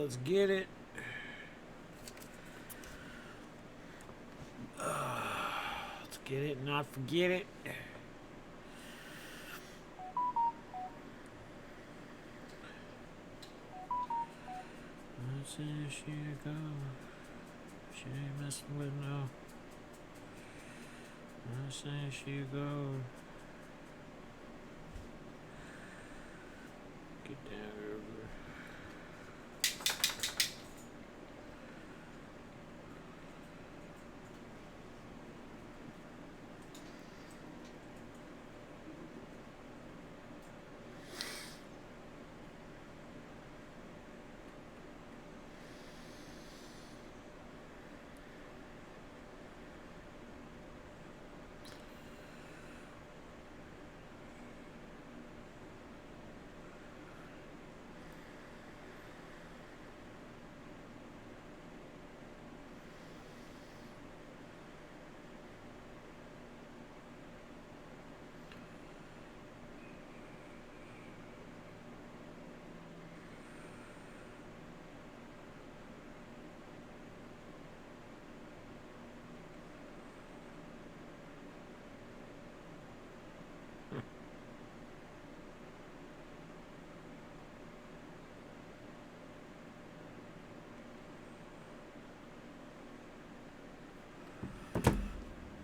Let's get it. Let's get it and not forget it. Let's see, she go. She ain't messing with no. Let's see, she go. Get down over.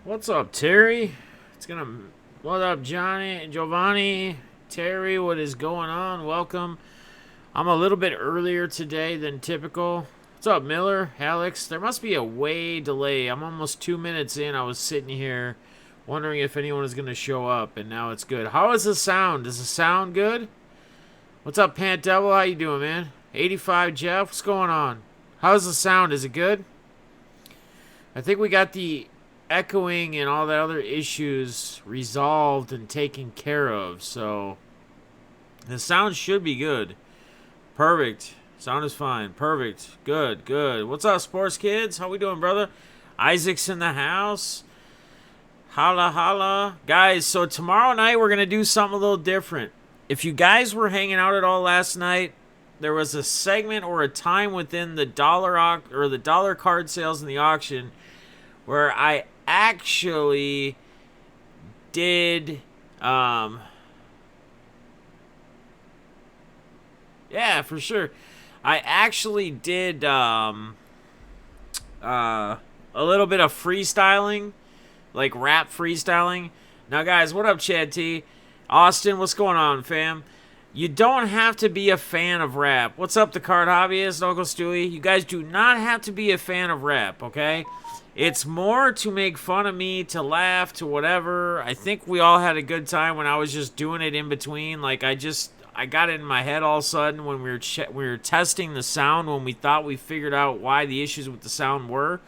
What's up, Terry? What up, Giovanni, Terry? What is going on? Welcome. I'm a little bit earlier today than typical. What's up, Miller, Alex? There must be a way delay. I'm almost 2 minutes in. I was sitting here wondering if anyone is going to show up, and now it's good. How is the sound? Does the sound good? What's up, Pant Devil? How you doing, man? 85 Jeff, what's going on? How's the sound? Is it good? I think we got the echoing and all the other issues resolved and taken care of, so the sound should be good. Perfect. Sound is fine. Perfect. Good. What's up, sports kids? How we doing, brother? Isaac's in the house. Holla. Guys, so tomorrow night we're going to do something a little different. If you guys were hanging out at all last night, there was a segment or a time within the dollar card sales in the auction where I actually did yeah, for sure. I actually did a little bit of freestyling, like rap freestyling. Now guys, what up, Chad T? Austin, what's going on, fam? You don't have to be a fan of rap. What's up, the card hobbyist, Uncle Stewie? You guys do not have to be a fan of rap, okay? It's more to make fun of me, to laugh, to whatever. I think we all had a good time when I was just doing it in between. Like, I got it in my head all of a sudden when we were testing the sound, when we thought we figured out why the issues with the sound were.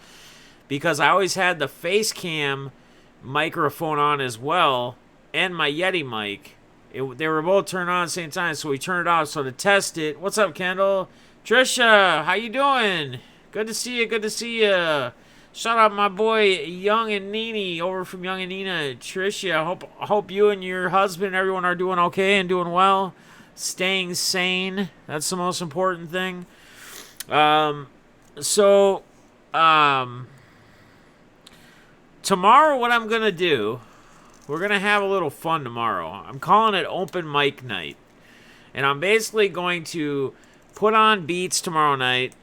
Because I always had the face cam microphone on as well, and my Yeti mic. They were both turned on at the same time, so we turned it off. So to test it, what's up, Kendall? Trisha, how you doing? Good to see you. Shout out my boy Young and Nini over from Young and Nina. Tricia, I hope you and your husband and everyone are doing okay and doing well. Staying sane. That's the most important thing. Tomorrow what I'm going to do, we're going to have a little fun tomorrow. I'm calling it open mic night. And I'm basically going to put on beats tomorrow night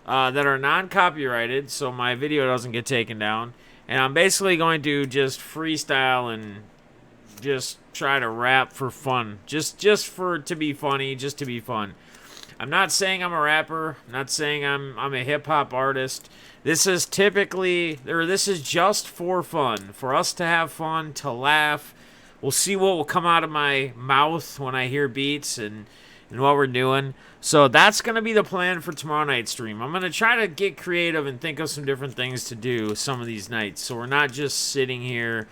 that are non-copyrighted, so my video doesn't get taken down. And I'm basically going to just freestyle and just try to rap for fun. Just to be funny, just to be fun. I'm not saying I'm a rapper. I'm not saying I'm a hip-hop artist. This is just for fun. For us to have fun, to laugh. We'll see what will come out of my mouth when I hear beats and what we're doing. So that's going to be the plan for tomorrow night's stream. I'm going to try to get creative and think of some different things to do some of these nights. So we're not just sitting here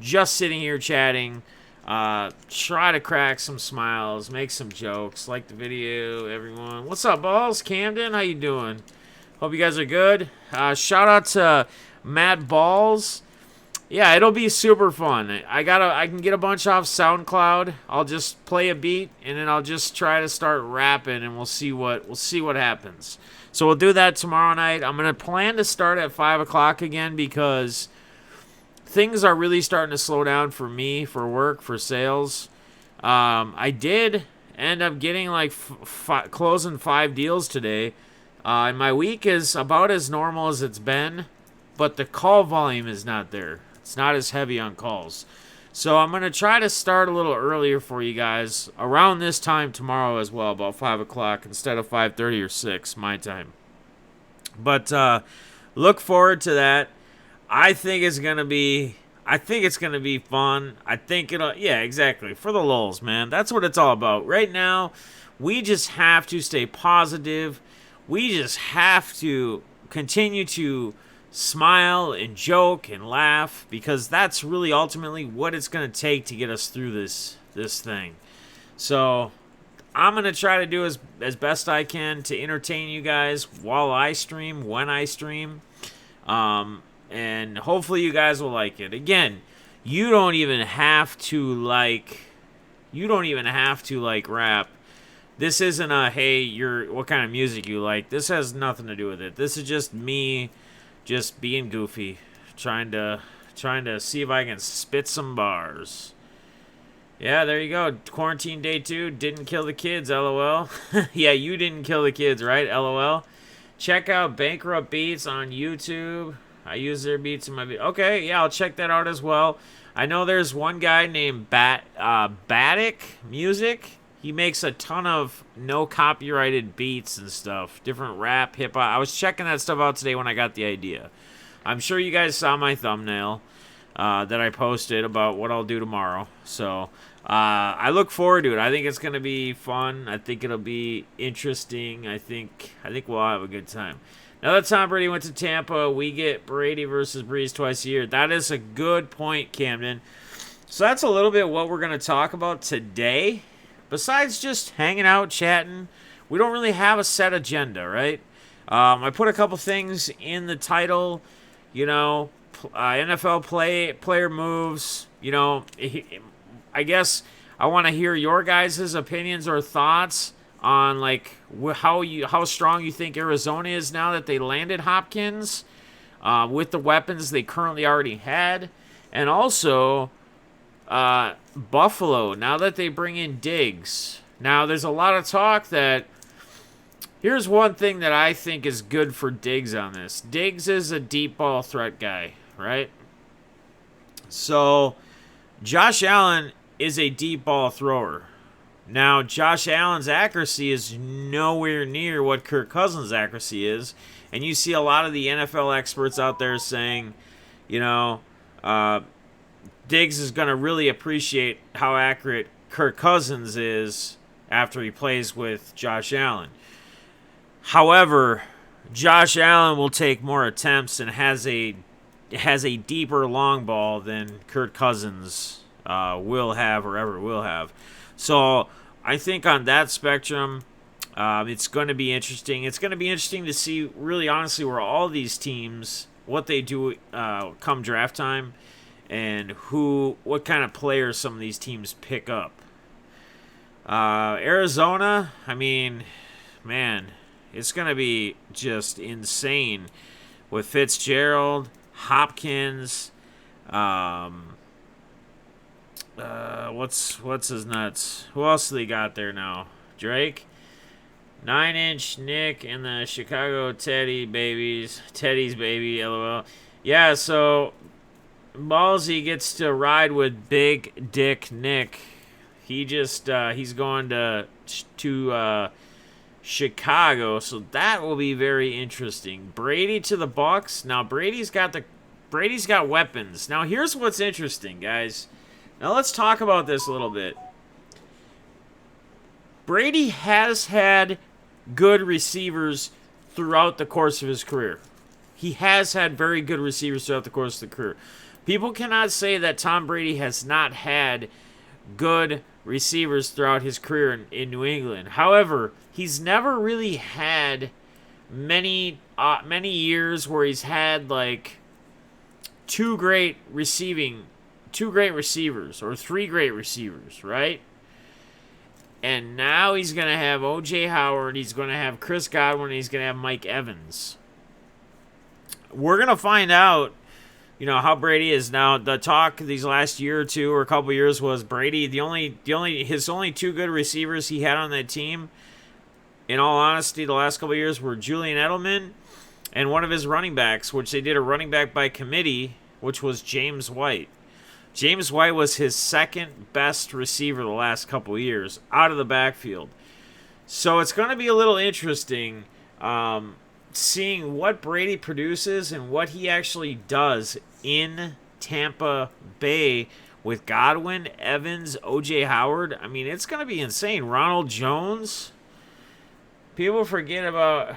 chatting. Try to crack some smiles, make some jokes. Like the video, everyone. What's up, Balls? Camden, how you doing? Hope you guys are good. Shout out to Matt Balls. Yeah, it'll be super fun. I can get a bunch off SoundCloud. I'll just play a beat and then I'll just try to start rapping and we'll see what happens. So we'll do that tomorrow night. I'm gonna plan to start at 5 o'clock again because things are really starting to slow down for me, for work, for sales. I did end up getting like closing 5 deals today. And my week is about as normal as it's been, but the call volume is not there. It's not as heavy on calls. So I'm going to try to start a little earlier for you guys around this time tomorrow as well, about 5 o'clock instead of 5:30 or 6 my time. But look forward to that. I think it's going to be fun. Yeah, exactly. For the lulz, man. That's what it's all about. Right now, we just have to stay positive. We just have to continue to smile and joke and laugh because that's really ultimately what it's going to take to get us through this thing. So I'm going to try to do as best I can to entertain you guys while I stream, when I stream. And hopefully you guys will like it. Again, you don't even have to like rap. This isn't a hey, what kind of music you like. This has nothing to do with it. This is just me just being goofy, trying to see if I can spit some bars. Yeah, there you go. Quarantine day 2 didn't kill the kids, LOL. Yeah, you didn't kill the kids, right? LOL. Check out Bankrupt Beats on YouTube. I use their beats in my video. Okay, yeah, I'll check that out as well. I know there's one guy named Batic Music. He makes a ton of no copyrighted beats and stuff. Different rap, hip-hop. I was checking that stuff out today when I got the idea. I'm sure you guys saw my thumbnail that I posted about what I'll do tomorrow. So I look forward to it. I think it's going to be fun. I think it'll be interesting. I think we'll have a good time. Now that Tom Brady went to Tampa, we get Brady versus Breeze twice a year. That is a good point, Camden. So that's a little bit what we're going to talk about today. Besides just hanging out, chatting, we don't really have a set agenda, right? I put a couple things in the title, NFL player moves. I guess I want to hear your guys' opinions or thoughts on like how strong you think Arizona is now that they landed Hopkins with the weapons they currently already had, and also Buffalo now that they bring in Diggs. Now there's a lot of talk that here's one thing that I think is good for Diggs on this. Diggs is a deep ball threat guy, right? So Josh Allen is a deep ball thrower. Now, Josh Allen's accuracy is nowhere near what Kirk Cousins' accuracy is. And you see a lot of the NFL experts out there saying, Diggs is going to really appreciate how accurate Kirk Cousins is after he plays with Josh Allen. However, Josh Allen will take more attempts and has a deeper long ball than Kirk Cousins will have or ever will have. So I think on that spectrum, it's going to be interesting. It's going to be interesting to see, really honestly, where all these teams, what they do come draft time, and what kind of players some of these teams pick up. Arizona, I mean, man, it's going to be just insane with Fitzgerald, Hopkins, what's his nuts? Who else do they got there now? Drake, 9-inch Nick, and the Chicago Teddy's baby, LOL. Yeah, so Ballsy gets to ride with Big Dick Nick. He's going to Chicago, so that will be very interesting. Brady to the Bucks. Now Brady's got weapons. Now here's what's interesting, guys. Now let's talk about this a little bit. Brady has had good receivers throughout the course of his career. He has had very good receivers throughout the course of the career. People cannot say that Tom Brady has not had good receivers throughout his career in New England. However, he's never really had many years where he's had like two great receivers, or three great receivers, right? And now he's going to have O.J. Howard, he's going to have Chris Godwin, and he's going to have Mike Evans. We're going to find out, how Brady is now. The talk these last year or two or a couple years was Brady, his only two good receivers he had on that team, in all honesty, the last couple of years were Julian Edelman and one of his running backs, which they did a running back by committee, which was James White. James White was his second best receiver the last couple of years out of the backfield. So it's going to be a little interesting seeing what Brady produces and what he actually does in Tampa Bay with Godwin, Evans, O.J. Howard. I mean, it's going to be insane. Ronald Jones. People forget about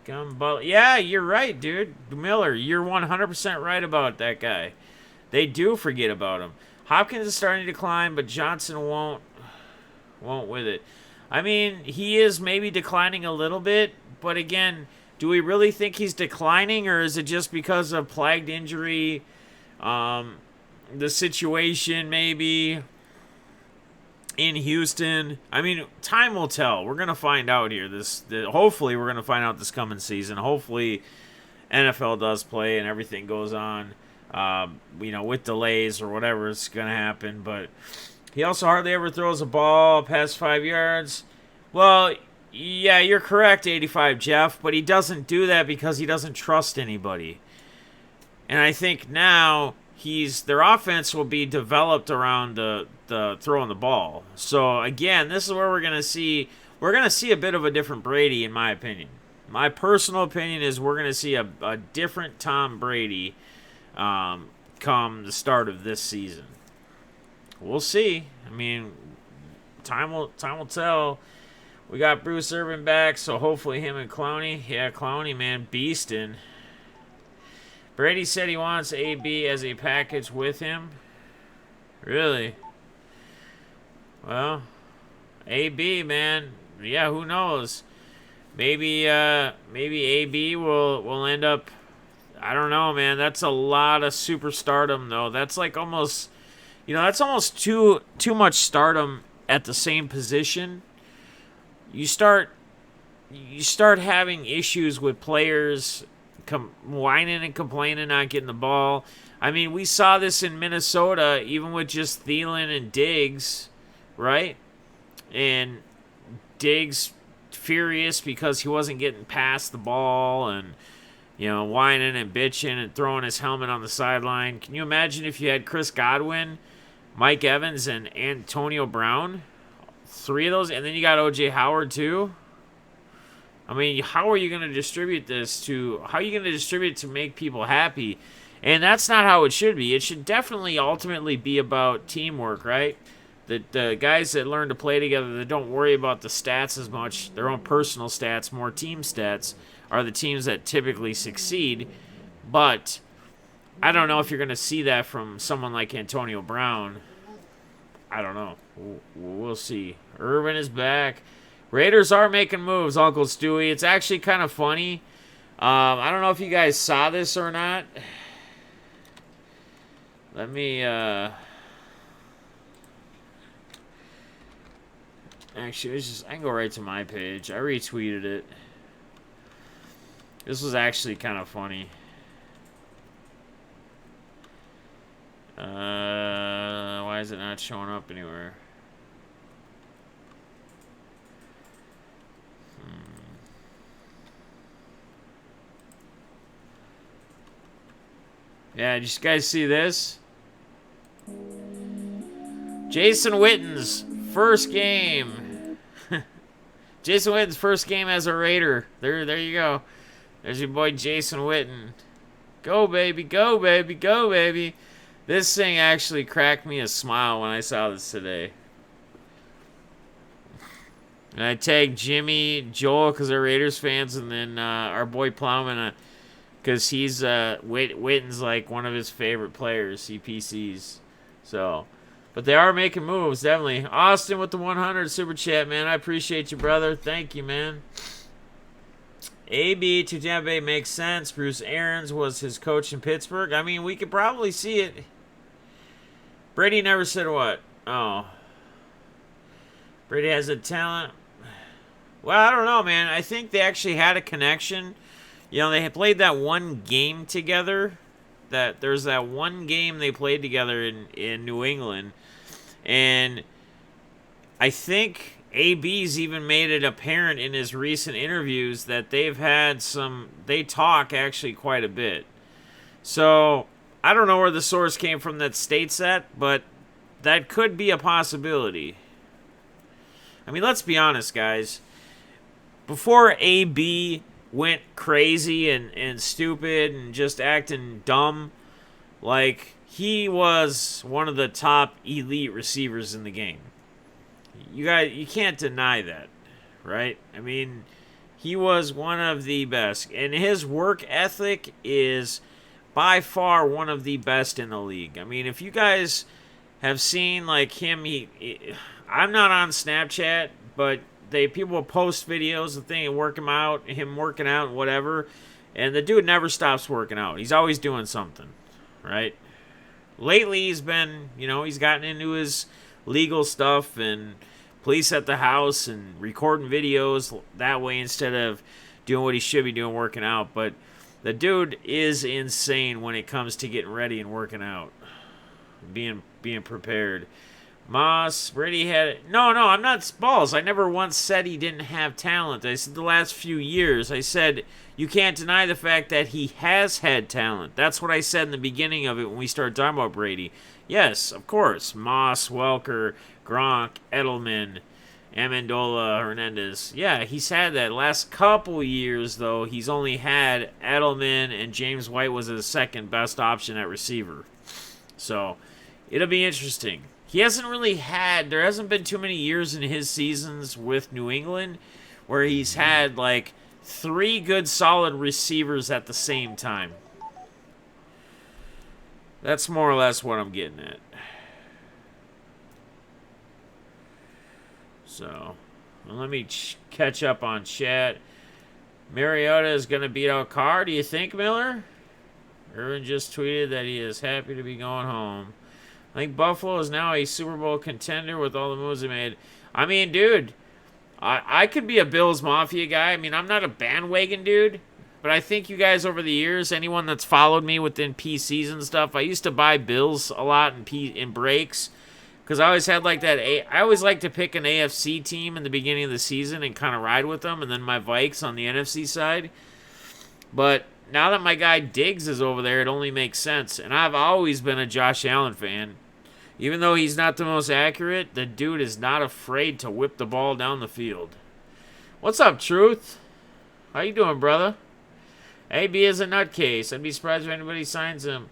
Gumball. Yeah, you're right, dude. Miller, you're 100% right about that guy. They do forget about him. Hopkins is starting to decline, but Johnson won't with it. I mean, he is maybe declining a little bit, but again, do we really think he's declining, or is it just because of plagued injury, the situation maybe in Houston? I mean, time will tell. We're going to find out here. Hopefully, we're going to find out this coming season. Hopefully, NFL does play and everything goes on. With delays or whatever is going to happen. But he also hardly ever throws a ball past 5 yards. Well, yeah, you're correct, 85 Jeff, but he doesn't do that because he doesn't trust anybody. And I think now their offense will be developed around the throwing the ball. So again, this is where we're going to see a bit of a different Brady, in my opinion. My personal opinion is we're going to see a different Tom Brady come the start of this season. We'll see. I mean, time will tell. We got Bruce Irvin back, so hopefully him and Clowney. Yeah, Clowney, man, beastin'. Brady said he wants AB as a package with him. Really? Well, AB, man. Yeah, who knows? Maybe AB will end up. I don't know, man. That's a lot of superstardom, though. That's like almost, that's almost too much stardom at the same position. You start having issues with players whining and complaining, not getting the ball. I mean, we saw this in Minnesota, even with just Thielen and Diggs, right? And Diggs furious because he wasn't getting past the ball and, whining and bitching and throwing his helmet on the sideline. Can you imagine if you had Chris Godwin, Mike Evans, and Antonio Brown? Three of those, and then you got O.J. Howard too? I mean, how are you going to distribute this to make people happy? And that's not how it should be. It should definitely ultimately be about teamwork, right? The guys that learn to play together, that don't worry about the stats as much, their own personal stats, more team stats, are the teams that typically succeed. But I don't know if you're going to see that from someone like Antonio Brown. I don't know. We'll see. Irvin is back. Raiders are making moves, Uncle Stewie. It's actually kind of funny. I don't know if you guys saw this or not. Let me... Actually, I can go right to my page. I retweeted it. This was actually kind of funny. Why is it not showing up anywhere? Yeah, did you guys see this? Jason Witten's first game. Jason Witten's first game as a Raider. There you go. There's your boy Jason Witten. Go, baby, go, baby, go, baby. This thing actually cracked me a smile when I saw this today. And I tagged Jimmy, Joel, because they're Raiders fans, and then our boy Plowman, because he's Witten's like one of his favorite players, CPCs. So, but they are making moves, definitely. Austin with the 100 super chat, man. I appreciate you, brother. Thank you, man. AB to Tampa Bay makes sense. Bruce Arians was his coach in Pittsburgh. I mean, we could probably see it. Brady never said what? Oh. Brady has a talent. Well, I don't know, man. I think they actually had a connection. You know, they had played that one game together. There's that one game they played together in New England. And I think AB's even made it apparent in his recent interviews that they talk actually quite a bit. So, I don't know where the source came from that states that, but that could be a possibility. I mean, let's be honest, guys. Before AB went crazy and stupid and just acting dumb, like, he was one of the top elite receivers in the game. You can't deny that, right? I mean, he was one of the best, and his work ethic is by far one of the best in the league. I mean, if you guys have seen like him, I'm not on Snapchat, but people will post videos of him working out and whatever, and the dude never stops working out. He's always doing something, right? Lately, he's been, he's gotten into his legal stuff and police at the house and recording videos that way instead of doing what he should be doing, working out. But the dude is insane when it comes to getting ready and working out, being prepared. Moss, Brady had... No, I'm not balls. I never once said he didn't have talent. I said the last few years, I said you can't deny the fact that he has had talent. That's what I said in the beginning of it when we started talking about Brady. Yes, of course. Moss, Welker, Gronk, Edelman, Amendola, Hernandez. Yeah, he's had that. Last couple years, though, he's only had Edelman, and James White was his second best option at receiver. So, it'll be interesting. There hasn't been too many years in his seasons with New England where he's had like 3 good solid receivers at the same time. That's more or less what I'm getting at. So, let me catch up on chat. Mariota is going to beat out Carr, do you think, Miller? Irvin just tweeted that he is happy to be going home. I think Buffalo is now a Super Bowl contender with all the moves they made. I mean, dude, I could be a Bills Mafia guy. I mean, I'm not a bandwagon dude, but I think you guys over the years, anyone that's followed me within PCs and stuff, I used to buy Bills a lot in breaks because I always had like that. I always like to pick an AFC team in the beginning of the season and kind of ride with them, and then my Vikes on the NFC side. But now that my guy Diggs is over there, it only makes sense. And I've always been a Josh Allen fan. Even though he's not the most accurate, the dude is not afraid to whip the ball down the field. What's up, Truth? How you doing, brother? AB is a nutcase. I'd be surprised if anybody signs him.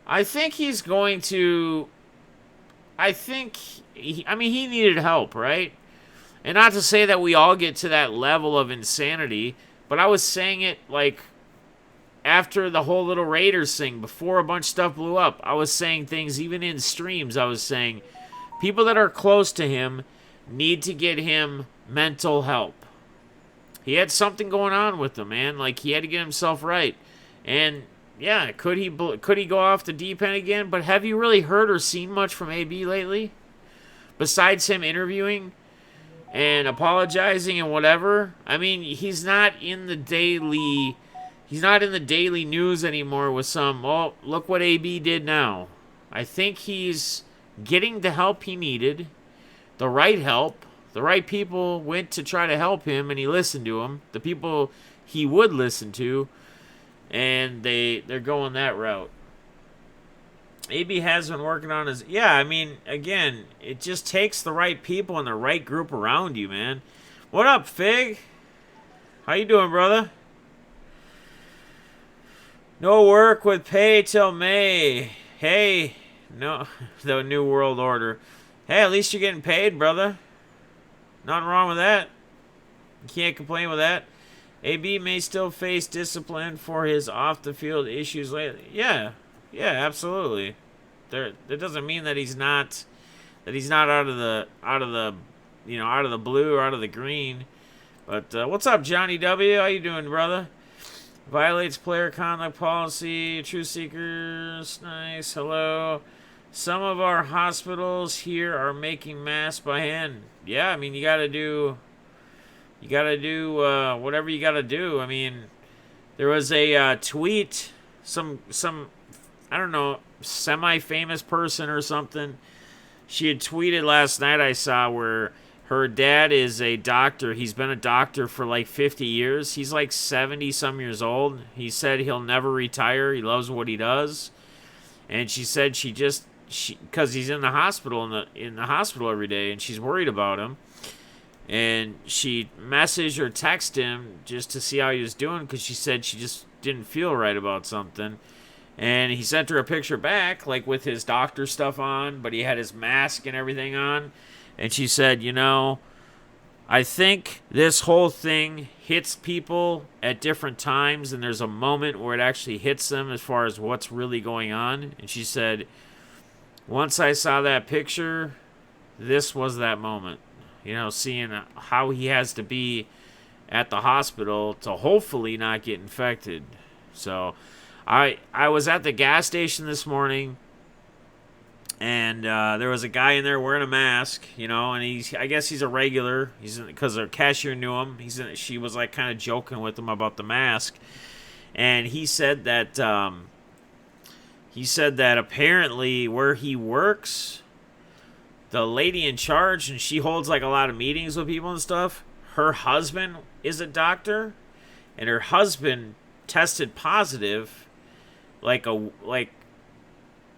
I think he's going to... he needed help, right? And not to say that we all get to that level of insanity, but I was saying it like after the whole little Raiders thing, before a bunch of stuff blew up, I was saying things, even in streams, I was saying people that are close to him need to get him mental help. He had something going on with him, man. Like, he had to get himself right. And, yeah, could he go off the deep end again? But have you really heard or seen much from AB lately? Besides him interviewing and apologizing and whatever? I mean, he's not in the daily news anymore with some, oh, look what AB did now. I think he's getting the help he needed, the right help. The right people went to try to help him, and he listened to them. The people he would listen to, and they're going that route. AB has been working on his... Yeah, I mean, again, it just takes the right people and the right group around you, man. What up, Fig? How you doing, brother? No work with pay till May. Hey, no, the New World Order. Hey, at least you're getting paid, brother. Nothing wrong with that. You can't complain with that. AB may still face discipline for his off-the-field issues later. Yeah, absolutely. That doesn't mean that he's not out of the blue or out of the green. But what's up, Johnny W? How you doing, brother? Violates player conduct policy. Truth seekers. Nice. Hello. Some of our hospitals here are making masks by hand. Yeah, I mean, you gotta do whatever you gotta do. I mean, there was a tweet, some I don't know, semi-famous person or something. She had tweeted last night, I saw, where her dad is a doctor. He's been a doctor for like 50 years. He's like 70 some years old. He said he'll never retire. He loves what he does. And she said because he's in the hospital in the hospital every day, and she's worried about him. And she messaged or texted him just to see how he was doing, because she said she just didn't feel right about something. And he sent her a picture back, like with his doctor stuff on, but he had his mask and everything on. And she said, I think this whole thing hits people at different times, and there's a moment where it actually hits them as far as what's really going on. And she said, once I saw that picture, this was that moment. Seeing how he has to be at the hospital to hopefully not get infected. So I was at the gas station this morning, and there was a guy in there wearing a mask, and I guess he's a regular. Because the cashier knew him. She was like kind of joking with him about the mask, and he said that apparently where he works, the lady in charge, and she holds like a lot of meetings with people and stuff, her husband is a doctor, and her husband tested positive like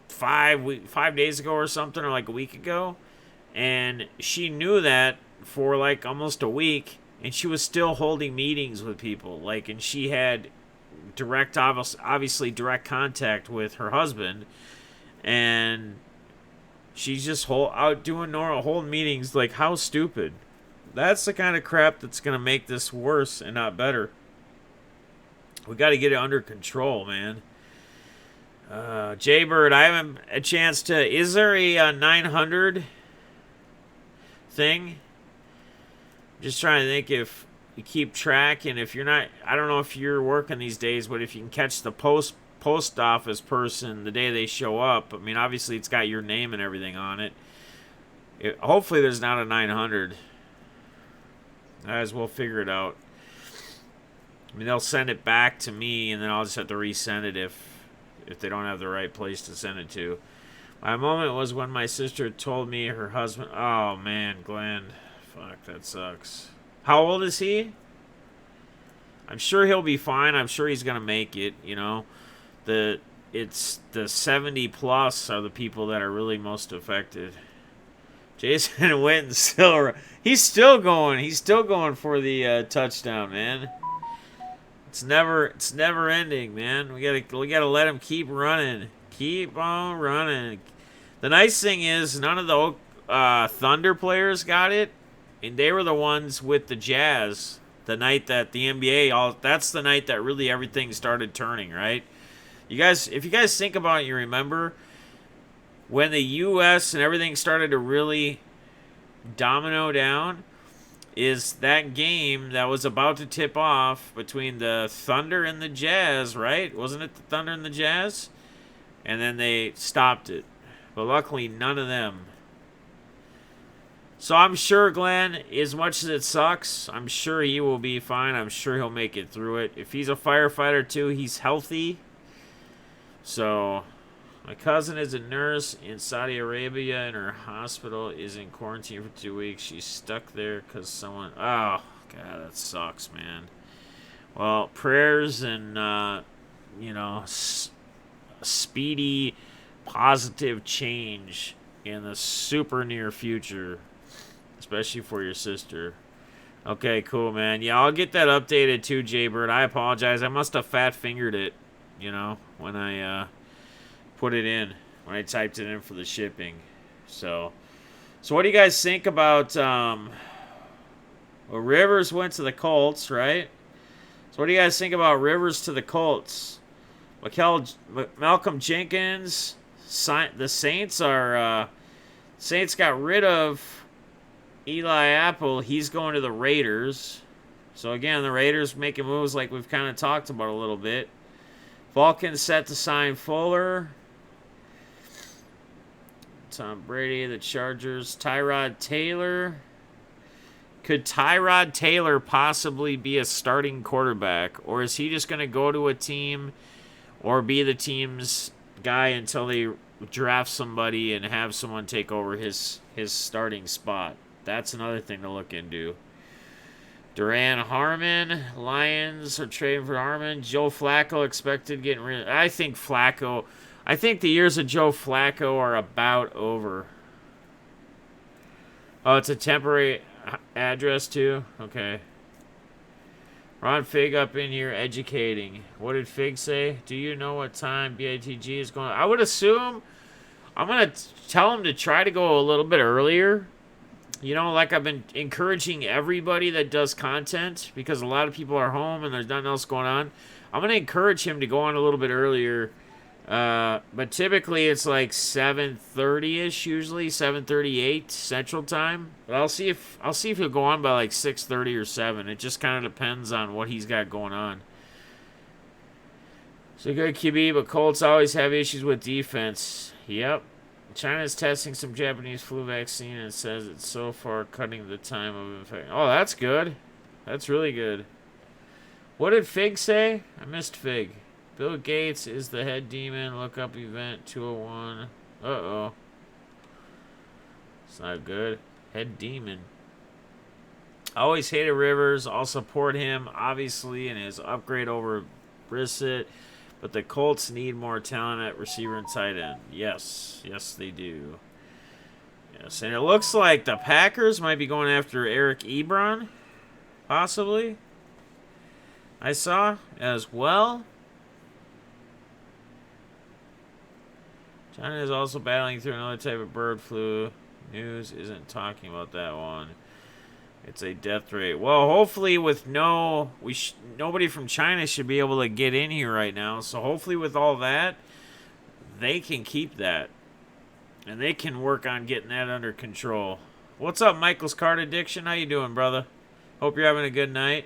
5 days ago or something, or like a week ago, and she knew that for like almost a week, and she was still holding meetings with people, and she had obviously direct contact with her husband, and she's just out doing normal holding meetings. Like, how stupid. That's the kind of crap that's gonna make this worse and not better. We got to get it under control, man. Jaybird, I haven't a chance to. Is there a 900 thing? I'm just trying to think if you keep track, and if you're not, I don't know if you're working these days, but if you can catch the post office person the day they show up. I mean, obviously it's got your name and everything on it. Hopefully there's not a 900. As we'll figure it out. I mean, they'll send it back to me, and then I'll just have to resend it if they don't have the right place to send it to. My moment was when my sister told me her husband... Oh, man, Glenn. Fuck, that sucks. How old is he? I'm sure he'll be fine. I'm sure he's going to make it, It's the 70 plus are the people that are really most affected. Jason Witten he's still going. He's still going for the touchdown, man. It's never ending, man. We gotta let him keep running. Keep on running. The nice thing is none of the Thunder players got it, and they were the ones with the Jazz the night that the NBA that's the night that really everything started turning, right? If you guys think about it, you remember when the US and everything started to really domino down, is that game that was about to tip off between the Thunder and the Jazz, right? Wasn't it the Thunder and the Jazz? And then they stopped it. But luckily, none of them. So I'm sure, Glenn, as much as it sucks, I'm sure he will be fine. I'm sure he'll make it through it. If he's a firefighter, too, he's healthy. So... My cousin is a nurse in Saudi Arabia, and her hospital is in quarantine for 2 weeks. She's stuck there because someone... Oh, God, that sucks, man. Well, prayers and, speedy, positive change in the super near future, especially for your sister. Okay, cool, man. Yeah, I'll get that updated too, Jaybird. I apologize. I must have fat-fingered it, when I... put it in when I typed it in for the shipping. So what do you guys think about Rivers went to the Colts, right? So what do you guys think about Rivers to the Colts? Malcolm Jenkins, the Saints got rid of Eli Apple. He's going to the Raiders. So again, the Raiders making moves like we've kind of talked about a little bit. Falcons set to sign Fuller. Tom Brady, the Chargers. Tyrod Taylor. Could Tyrod Taylor possibly be a starting quarterback? Or is he just going to go to a team or be the team's guy until they draft somebody and have someone take over his starting spot? That's another thing to look into. Duran Harmon. Lions are trading for Harmon. Joe Flacco expected getting rid of. I think the years of Joe Flacco are about over. Oh, it's a temporary address too? Okay. Ron Fig up in here educating. What did Fig say? Do you know what time BITG is going? I would assume I'm going to tell him to try to go a little bit earlier. You know, like I've been encouraging everybody that does content because a lot of people are home and there's nothing else going on. I'm going to encourage him to go on a little bit earlier. But typically it's like 7:30ish, usually 7:38 Central Time. But I'll see if he'll go on by like 6:30 or 7. It just kind of depends on what he's got going on. So good QB, but Colts always have issues with defense. Yep. China's testing some Japanese flu vaccine and says it's so far cutting the time of infection. Oh, that's good. That's really good. What did Fig say? I missed Fig. Bill Gates is the head demon. Look up event 201. Uh-oh. It's not good. Head demon. I always hated Rivers. I'll support him, obviously, in his upgrade over Brissett. But the Colts need more talent at receiver and tight end. Yes. Yes, they do. Yes, and it looks like the Packers might be going after Eric Ebron. Possibly. I saw as well. China is also battling through another type of bird flu. News isn't talking about that one. It's a death rate. Well, hopefully with nobody from China should be able to get in here right now. So hopefully with all that, they can keep that. And they can work on getting that under control. What's up, Michael's Card Addiction? How you doing, brother? Hope you're having a good night.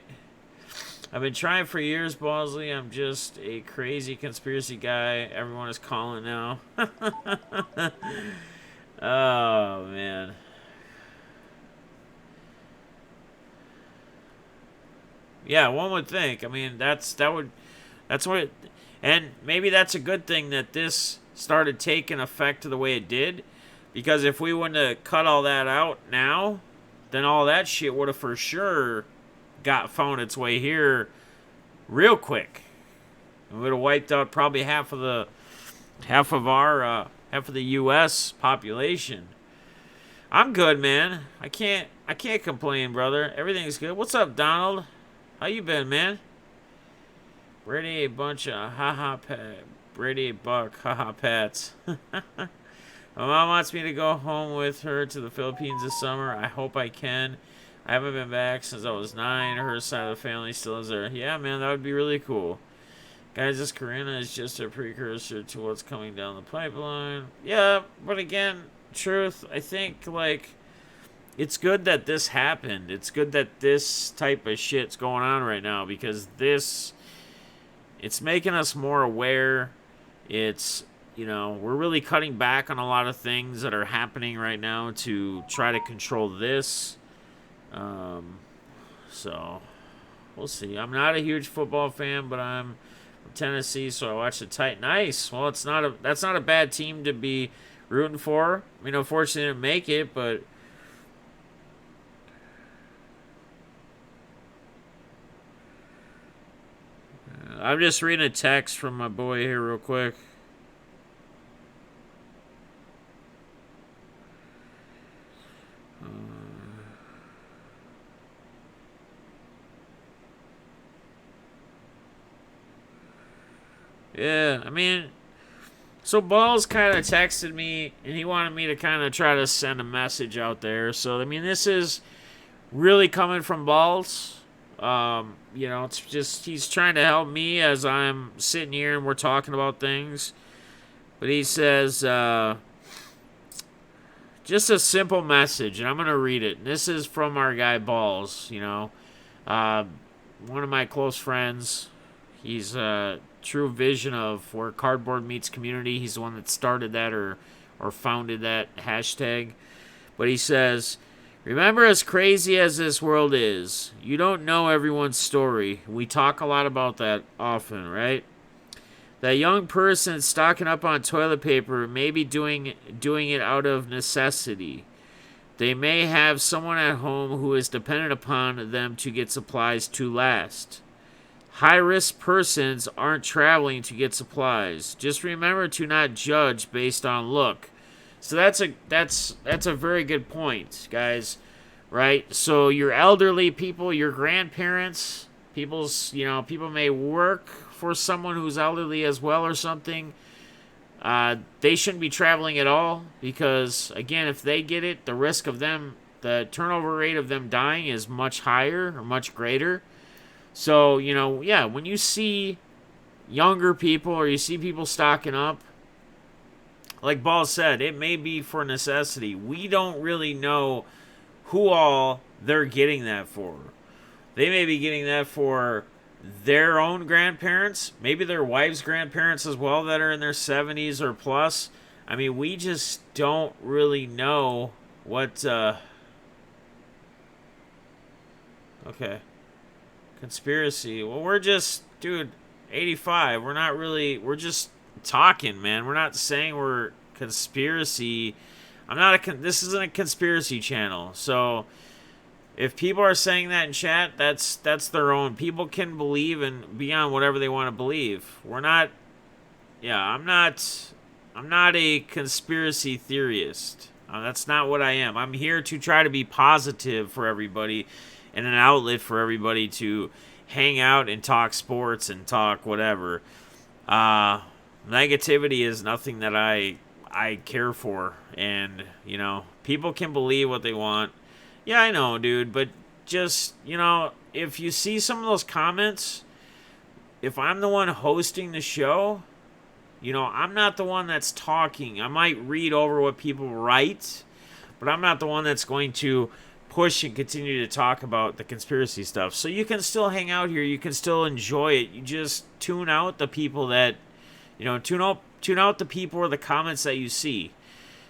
I've been trying for years, Bosley. I'm just a crazy conspiracy guy. Everyone is calling now. Oh, man. Yeah, one would think. I mean, that's what it, and maybe that's a good thing that this started taking effect the way it did, because if we wouldn't have cut all that out now, then all that shit would have for sure found its way here real quick. It would have wiped out probably half of the U.S. population. I'm good, man. I can't complain, brother. Everything's good. What's up, Donald? How you been, man? Brady a bunch of Brady a buck haha pats. My mom wants me to go home with her to the Philippines this summer. I hope I can. I haven't been back since I was 9. Her side of the family still is there. Yeah, man, that would be really cool. Guys, this Karina is just a precursor to what's coming down the pipeline. Yeah, but again, truth, I think, like, it's good that this happened. It's good that this type of shit's going on right now, because it's making us more aware. It's, we're really cutting back on a lot of things that are happening right now to try to control this. So we'll see. I'm not a huge football fan, but I'm from Tennessee, so I watch the Titans. Nice. Well, that's not a bad team to be rooting for. I mean, unfortunately, they didn't make it, but I'm just reading a text from my boy here real quick. Yeah, I mean, so Balls kind of texted me, and he wanted me to kind of try to send a message out there. So, I mean, this is really coming from Balls. It's just he's trying to help me as I'm sitting here and we're talking about things. But he says, just a simple message, and I'm going to read it. And this is from our guy Balls, Uh, One of my close friends, he's a true vision of where cardboard meets community. He's the one that started that or founded that hashtag. But he says, remember, as crazy as this world is, you don't know everyone's story. We talk a lot about that often, right? That young person stocking up on toilet paper may be doing it out of necessity. They may have someone at home who is dependent upon them to get supplies to last. High-risk persons aren't traveling to get supplies. Just remember to not judge based on look. So that's a very good point, guys. Right? So your elderly people, your grandparents, people may work for someone who's elderly as well or something. They shouldn't be traveling at all because, again, if they get it, the risk of them, the turnover rate of them dying is much higher or much greater. So, when you see younger people or you see people stocking up, like Ball said, it may be for necessity. We don't really know who all they're getting that for. They may be getting that for their own grandparents, maybe their wife's grandparents as well that are in their 70s or plus. I mean, we just don't really know what. Okay. Conspiracy. Well, we're just, dude, 85. We're just talking, man. We're not saying we're conspiracy. This isn't a conspiracy channel. So if people are saying that in chat, that's their own. People can believe and be on whatever they want to believe. I'm not a conspiracy theorist. That's not what I am. I'm here to try to be positive for everybody and an outlet for everybody to hang out and talk sports and talk whatever. Negativity is nothing that I care for. And, people can believe what they want. Yeah, I know, dude, but just, if you see some of those comments, if I'm the one hosting the show, I'm not the one that's talking. I might read over what people write, but I'm not the one that's going to push and continue to talk about the conspiracy stuff. So you can still hang out here. You can still enjoy it. You just tune out the people that, tune out the people or the comments that you see.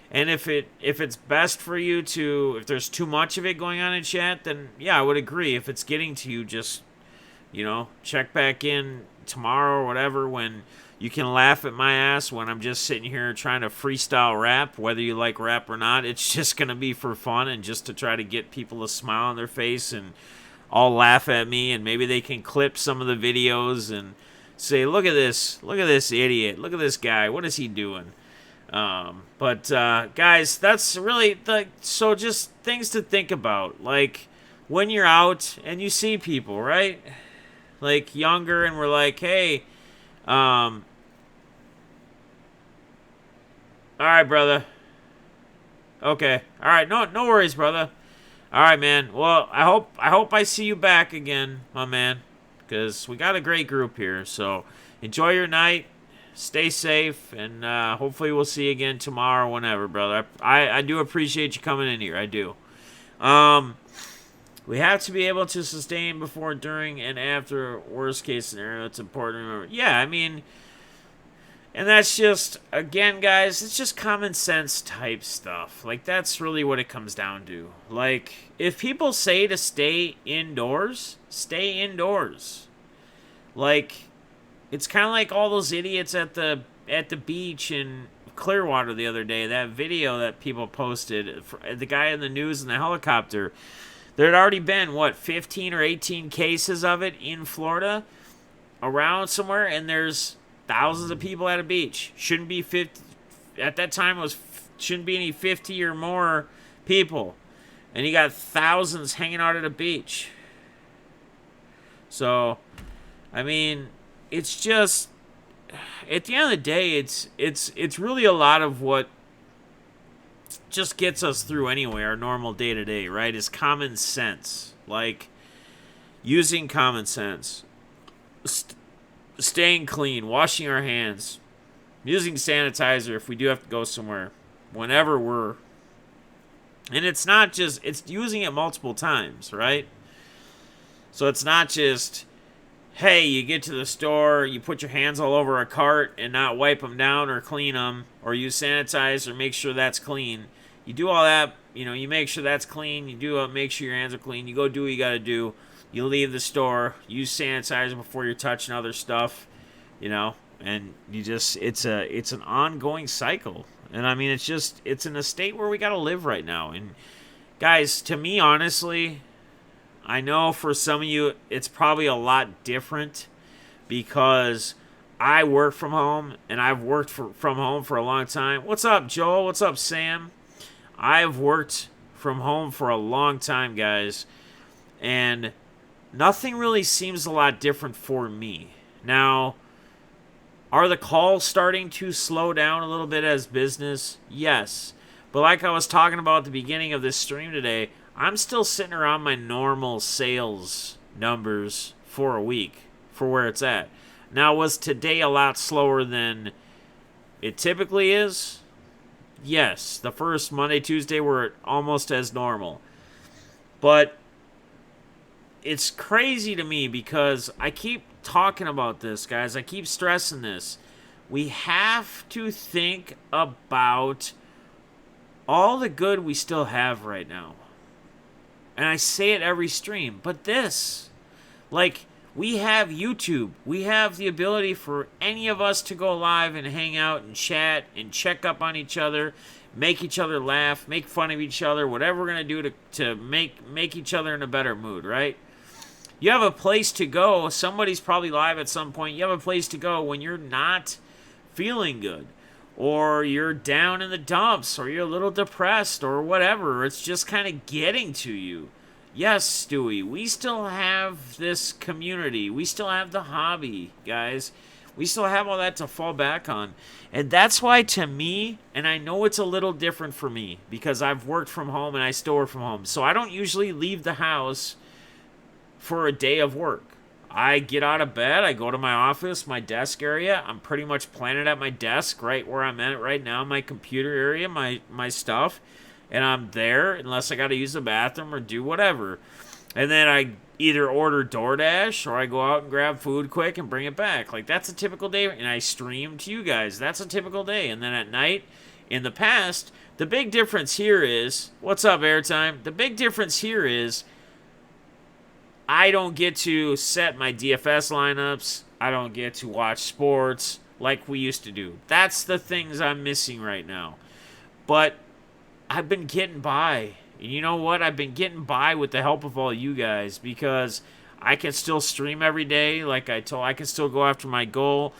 And if it's best for you if there's too much of it going on in chat, then yeah, I would agree. If it's getting to you, just, check back in tomorrow or whatever when you can laugh at my ass when I'm just sitting here trying to freestyle rap, whether you like rap or not. It's just going to be for fun and just to try to get people a smile on their face and all laugh at me, and maybe they can clip some of the videos and say, look at this idiot, look at this guy, what is he doing? But guys, that's really so just things to think about. Like when you're out and you see people, right? Like younger, and we're like, hey, all right, brother. Okay. All right. No worries, brother. All right, man. Well, I hope I see you back again, my man, because we got a great group here. So enjoy your night. Stay safe, and hopefully we'll see you again tomorrow, whenever, brother. I do appreciate you coming in here. I do. We have to be able to sustain before, during, and after worst case scenario. It's important to remember. Yeah, I mean, and that's just, again, guys, it's just common sense type stuff. Like, that's really what it comes down to. Like, if people say to stay indoors, stay indoors. Like, it's kind of like all those idiots at the beach in Clearwater the other day. That video that people posted, the guy in the news in the helicopter. There had already been, 15 or 18 cases of it in Florida around somewhere, and there's thousands of people at a beach. Shouldn't be 50. At that time, shouldn't be any 50 or more people. And you got thousands hanging out at a beach. So, I mean, it's just, at the end of the day, it's really a lot of what just gets us through anyway, our normal day-to-day, right, is common sense. Like, using common sense. Staying clean, washing our hands, using sanitizer if we do have to go somewhere, whenever we're, and it's not just, it's using it multiple times, right? So it's not just, hey, you get to the store, you put your hands all over a cart and not wipe them down or clean them or use sanitizer, make sure that's clean. You do all that, you make sure that's clean. You do make sure your hands are clean. You go do what you got to do. You leave the store, use sanitizer before you're touching other stuff, and it's an ongoing cycle. And I mean, it's in a state where we got to live right now. And guys, to me, honestly, I know for some of you, it's probably a lot different because I work from home and I've worked from home for a long time. What's up, Joel? What's up, Sam? I've worked from home for a long time, guys, and nothing really seems a lot different for me. Now, are the calls starting to slow down a little bit as business? Yes. But like I was talking about at the beginning of this stream today, I'm still sitting around my normal sales numbers for a week for where it's at. Now, was today a lot slower than it typically is? Yes. The first Monday, Tuesday were almost as normal. But it's crazy to me because I keep talking about this, guys. I keep stressing this. We have to think about all the good we still have right now. And I say it every stream, but this, we have YouTube. We have the ability for any of us to go live and hang out and chat and check up on each other, make each other laugh, make fun of each other, whatever we're going to do to make each other in a better mood, right? You have a place to go. Somebody's probably live at some point. You have a place to go when you're not feeling good, or you're down in the dumps, or you're a little depressed, or whatever. It's just kind of getting to you. Yes, Stewie, we still have this community. We still have the hobby, guys. We still have all that to fall back on. And that's why, to me, and I know it's a little different for me, because I've worked from home and I still work from home. So I don't usually leave the house for a day of work. I get out of bed, I go to my office, my desk area. I'm pretty much planted at my desk, right where I'm at right now, my computer area, my stuff. And I'm there unless I got to use the bathroom or do whatever. And then I either order DoorDash or I go out and grab food quick and bring it back. That's a typical day. And I stream to you guys. That's a typical day. And then at night, in the past, the big difference here is, what's up, Airtime? The big difference here is I don't get to set my DFS lineups. I don't get to watch sports like we used to do. That's the things I'm missing right now. But I've been getting by. And you know what? I've been getting by with the help of all you guys because I can still stream every day. Like I can still go after my goal.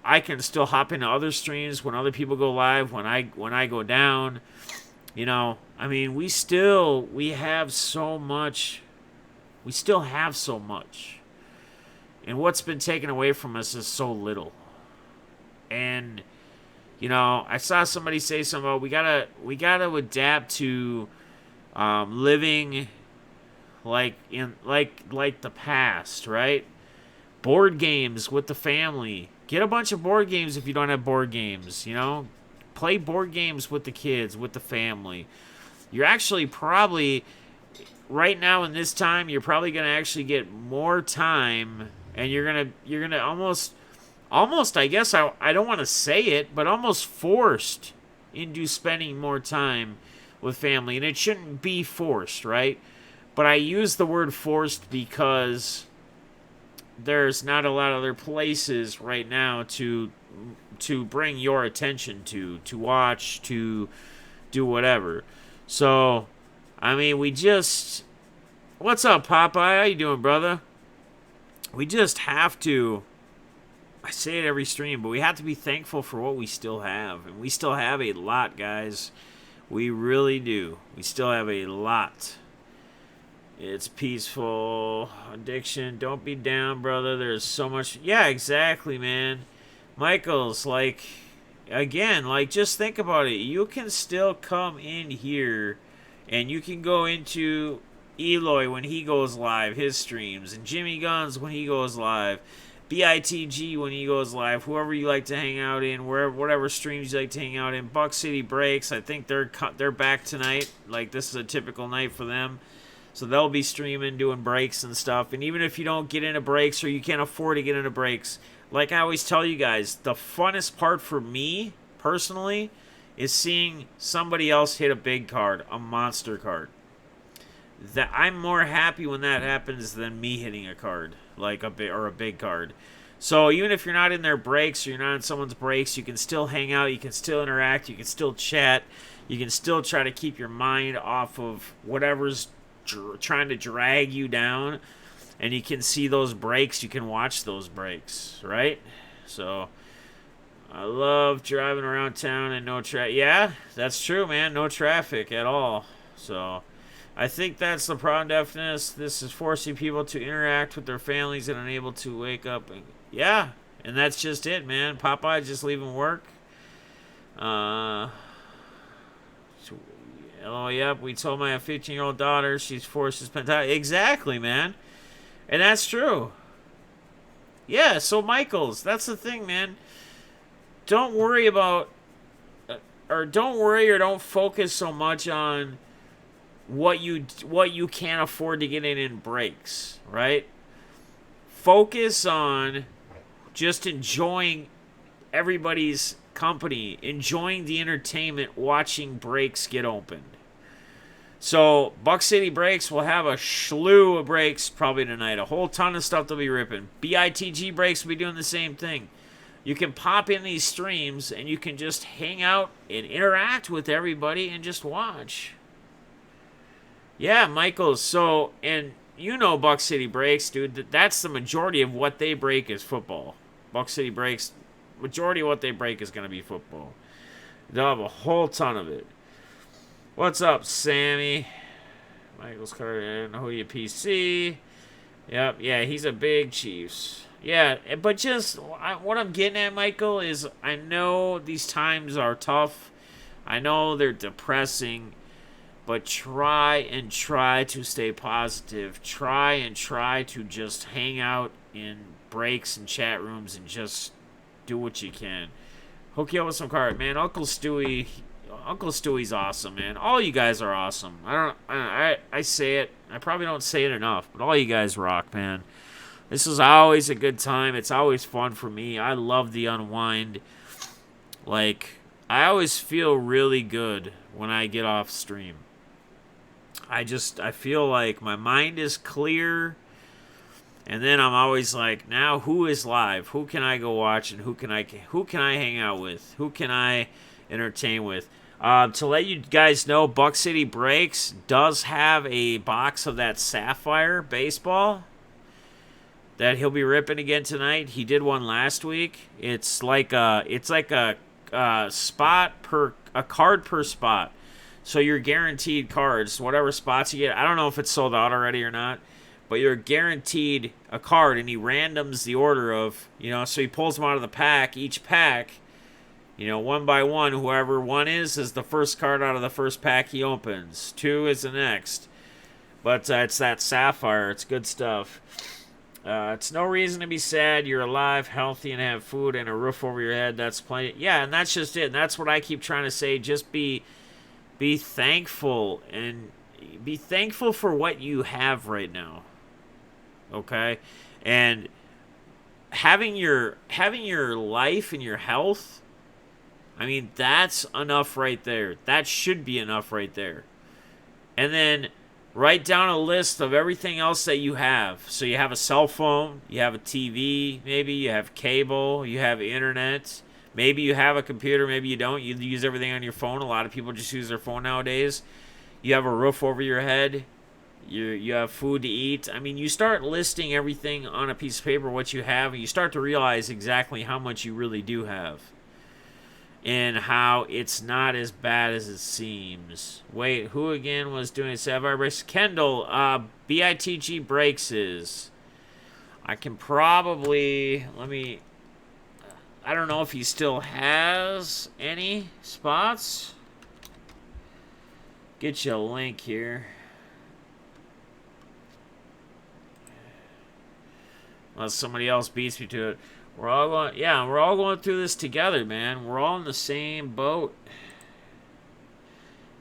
I can still hop into other streams when other people go live, when I go down. I mean, we have so much. We still have so much. And what's been taken away from us is so little. And I saw somebody say something about we gotta adapt to living like the past, right? Board games with the family. Get a bunch of board games if you don't have board games, Play board games with the kids, with the family. You're actually probably, right now in this time, you're probably going to actually get more time, and you're going to almost, I guess, I don't want to say it, but almost forced into spending more time with family. And it shouldn't be forced, right? But I use the word forced because there's not a lot of other places right now to bring your attention to watch, to do whatever. So, I mean, what's up, Popeye? How you doing, brother? We just have to, I say it every stream, but we have to be thankful for what we still have. And we still have a lot, guys. We really do. We still have a lot. It's peaceful. Addiction. Don't be down, brother. There's so much. Yeah, exactly, man. Michael's, again, just think about it. You can still come in here and you can go into Eloy when he goes live, his streams, and Jimmy Guns when he goes live, BITG when he goes live, whoever you like to hang out in, whatever streams you like to hang out in. Buck City Breaks, I think they're back tonight. This is a typical night for them. So they'll be streaming, doing breaks and stuff. And even if you don't get into breaks or you can't afford to get into breaks, like I always tell you guys, the funnest part for me, personally, is seeing somebody else hit a big card, a monster card. That I'm more happy when that happens than me hitting a card, like a big card. So even if you're not in their breaks or you're not in someone's breaks, you can still hang out, you can still interact, you can still chat, you can still try to keep your mind off of whatever's trying to drag you down, and you can see those breaks, you can watch those breaks, right? So I love driving around town and no traffic. Yeah, that's true, man. No traffic at all. So I think that's the problem, Defness. This is forcing people to interact with their families and unable to wake up. Yeah, and that's just it, man. Popeye just leaving work. Oh, yep, we told my 15-year-old daughter she's forced to spend time. Exactly, man. And that's true. Yeah, so Michaels, that's the thing, man. Don't worry about, or don't focus so much on what you can't afford to get in breaks, right? Focus on just enjoying everybody's company, enjoying the entertainment, watching breaks get opened. So Buck City Breaks will have a slew of breaks probably tonight. A whole ton of stuff they'll be ripping. BITG Breaks will be doing the same thing. You can pop in these streams and you can just hang out and interact with everybody and just watch. Yeah, Michael. So, and you know Buck City Breaks, dude. That's the majority of what they break is football. Buck City Breaks, majority of what they break is going to be football. They'll have a whole ton of it. What's up, Sammy? Michael's card. Who you PC? Yep, yeah, he's a big Chiefs. Yeah, but just what I'm getting at, Michael, is I know these times are tough. I know they're depressing. But try to stay positive. Try to just hang out in breaks and chat rooms and just do what you can. Hook you up with some card, man. Uncle Stewie's awesome, man. All you guys are awesome. I say it. I probably don't say it enough, but all you guys rock, man. This is always a good time. It's always fun for me. I love the unwind. Like, I always feel really good when I get off stream. I feel like my mind is clear, and then I'm always like, now who is live? Who can I go watch, and who can I hang out with? Who can I entertain with? To let you guys know, Buck City Breaks does have a box of that Sapphire baseball that he'll be ripping again tonight. He did one last week. It's like a card per spot. So you're guaranteed cards, whatever spots you get. I don't know if it's sold out already or not, but you're guaranteed a card, and he randoms the order of, so he pulls them out of the pack. Each pack, one by one, whoever one is the first card out of the first pack he opens. 2 is the next. But it's that Sapphire. It's good stuff. It's no reason to be sad. You're alive, healthy, and have food and a roof over your head. That's plenty. Yeah, and that's just it. And that's what I keep trying to say. Just be thankful, and be thankful for what you have right now. Okay? And having your life and your health, I mean, that's enough right there. That should be enough right there. And then write down a list of everything else that you have. So you have a cell phone, you have a TV, maybe you have cable, you have internet. Maybe you have a computer, maybe you don't. You use everything on your phone. A lot of people just use their phone nowadays. You have a roof over your head. You have food to eat. I mean, you start listing everything on a piece of paper, what you have, and you start to realize exactly how much you really do have. And how it's not as bad as it seems. Wait, who again was doing Sapphire Breaks? Kendall, BITG Breaks is. I can probably, I don't know if he still has any spots. Get you a link here. Unless somebody else beats me to it. We're all going through this together, man. We're all in the same boat.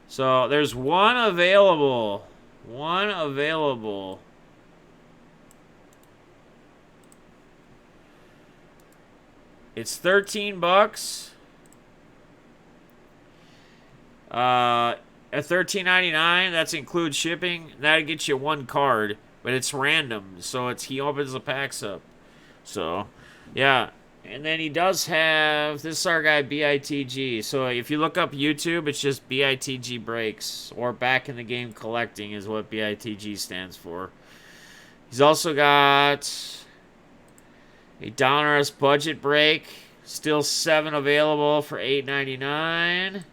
So there's one available One available. It's 13 bucks. At $13.99, that's includes shipping. That'll get you one card, but it's random, so he opens the packs up. So, yeah. And then he does have, this is our guy BITG. So if you look up YouTube, it's just BITG Breaks, or Back in the Game Collecting is what BITG stands for. He's also got a Donruss budget break. Still 7 available for $8.99.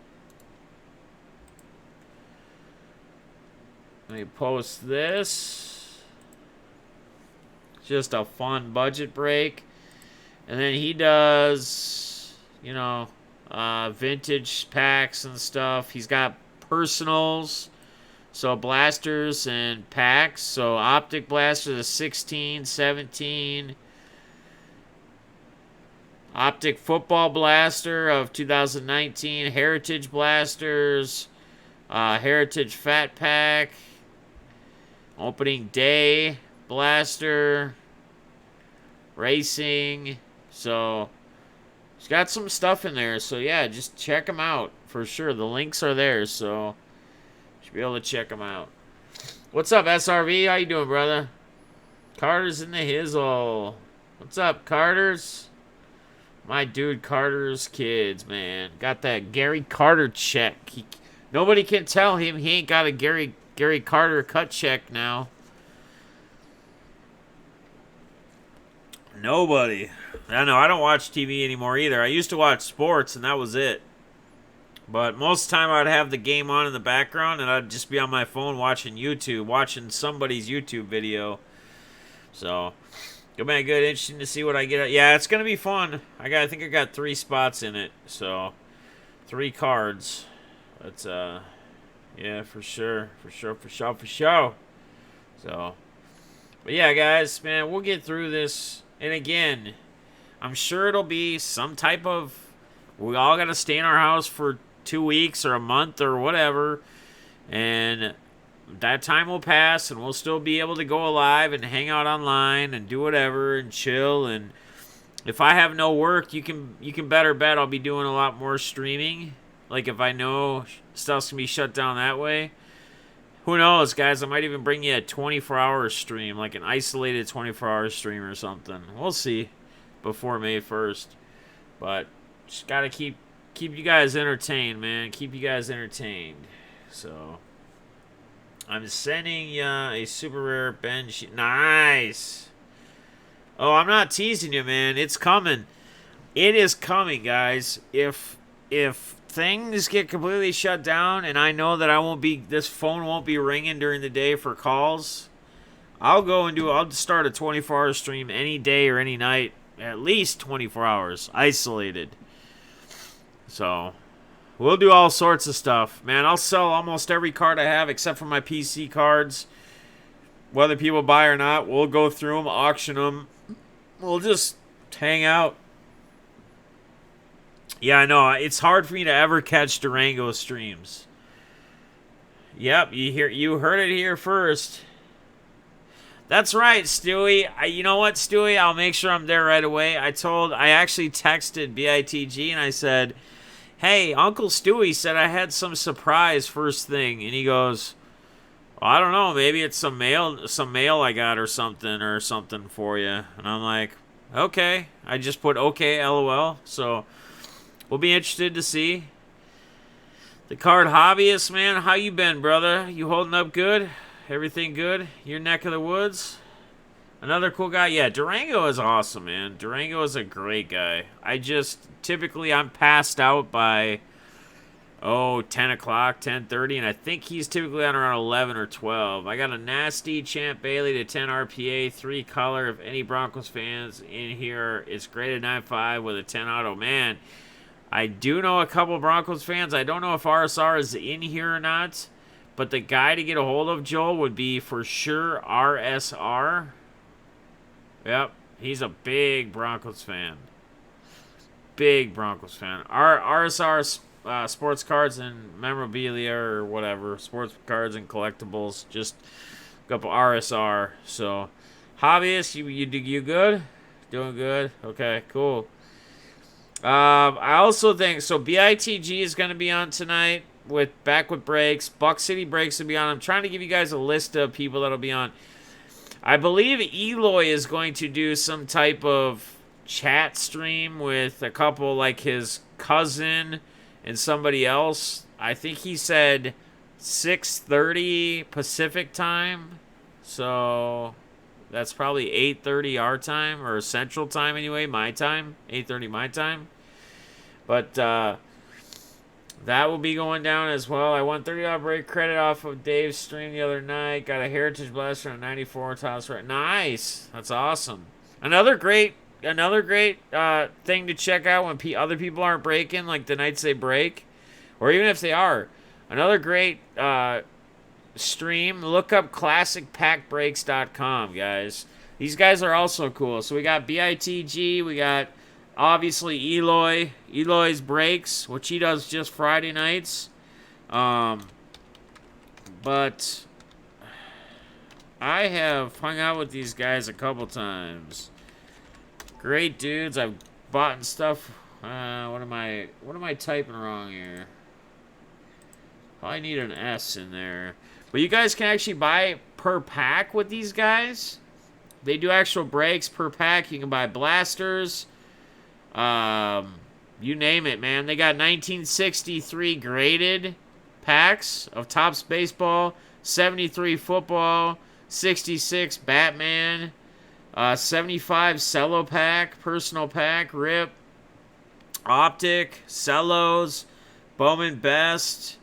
Let me post this. Just a fun budget break. And then he does, you know, vintage packs and stuff. He's got personals. So blasters and packs. So optic blasters is 16, 17. Optic football blaster of 2019. Heritage blasters. Heritage fat pack. Opening day blaster. Racing. So he's got some stuff in there. So yeah, just check him out for sure. The links are there. So you should be able to check them out. What's up, SRV? How you doing, brother? Carter's in the hizzle. What's up, Carter's? My dude Carter's kids, man. Got that Gary Carter check. Nobody can tell him he ain't got a Gary Carter cut check now. Nobody. I know, I don't watch TV anymore either. I used to watch sports, and that was it. But most of the time, I'd have the game on in the background, and I'd just be on my phone watching YouTube, watching somebody's YouTube video. So, good man, good. Interesting to see what I get. Yeah, it's going to be fun. I think I got 3 spots in it. So, 3 cards. That's, yeah, for sure. For sure. So, but yeah, guys, man, we'll get through this. And again, I'm sure it'll be some type of, we all got to stay in our house for 2 weeks or a month or whatever. And that time will pass, and we'll still be able to go live and hang out online and do whatever and chill. And if I have no work, you can better bet I'll be doing a lot more streaming. Like if I know stuff's gonna be shut down that way. Who knows, guys? I might even bring you a 24-hour stream, like an isolated 24-hour stream or something. We'll see before May 1st. But just gotta keep you guys entertained, man. Keep you guys entertained. So I'm sending you a super rare Ben. Nice. Oh, I'm not teasing you, man. It's coming. It is coming, guys. If things get completely shut down and I know that this phone won't be ringing during the day for calls, I'll start a 24-hour stream any day or any night, at least 24 hours, isolated. So we'll do all sorts of stuff. Man, I'll sell almost every card I have except for my PC cards. Whether people buy or not, we'll go through them, auction them. We'll just hang out. Yeah, I know. It's hard for me to ever catch Durango streams. Yep, you heard it here first. That's right, Stewie. You know what, Stewie? I'll make sure I'm there right away. I actually texted BITG and I said, hey, Uncle Stewie said I had some surprise first thing. And he goes, well, I don't know. Maybe it's some mail I got or something for you. And I'm like, okay. I just put okay, LOL. So we'll be interested to see. The card hobbyist, man. How you been, brother? You holding up good? Everything good? Your neck of the woods? Another cool guy? Yeah, Durango is awesome, man. Durango is a great guy. Typically, I'm passed out by, 10 o'clock, 10:30, and I think he's typically on around 11 or 12. I got a nasty Champ Bailey to 10 RPA, 3 color. If any Broncos fans in here, it's graded 9.5 with a 10 auto. Man, I do know a couple Broncos fans. I don't know if RSR is in here or not, but the guy to get a hold of, Joel, would be for sure RSR. Yep, he's a big Broncos fan. Big Broncos fan. RSR sports cards and memorabilia or whatever. Sports cards and collectibles. Just a couple RSR. So, hobbyist, you good? Doing good? Okay, cool. I also think so. BITG is going to be on tonight with Breaks. Buck City Breaks will be on. I'm trying to give you guys a list of people that'll be on. I believe Eloy is going to do some type of chat stream with a couple, like his cousin and somebody else. I think he said 6:30 Pacific time. So that's probably 8:30 our time, or Central time anyway, my time. 8:30 my time. But that will be going down as well. I won $30 break credit off of Dave's stream the other night. Got a Heritage Blaster on 94 tops right. Nice. That's awesome. Another great thing to check out when other people aren't breaking, like the nights they break, or even if they are. Another great stream. Look up classicpackbreaks.com, guys. These guys are also cool. So we got BITG. We got obviously Eloy's Breaks, which he does just Friday nights. But I have hung out with these guys a couple times. Great dudes. I've bought stuff. What am I typing wrong here? I need an S in there. But you guys can actually buy per pack with these guys. They do actual breaks per pack. You can buy blasters. You name it, man. They got 1963 graded packs of Topps Baseball, 73 football, 66 Batman, 75 cello pack, personal pack, rip, optic, cellos, Bowman Best.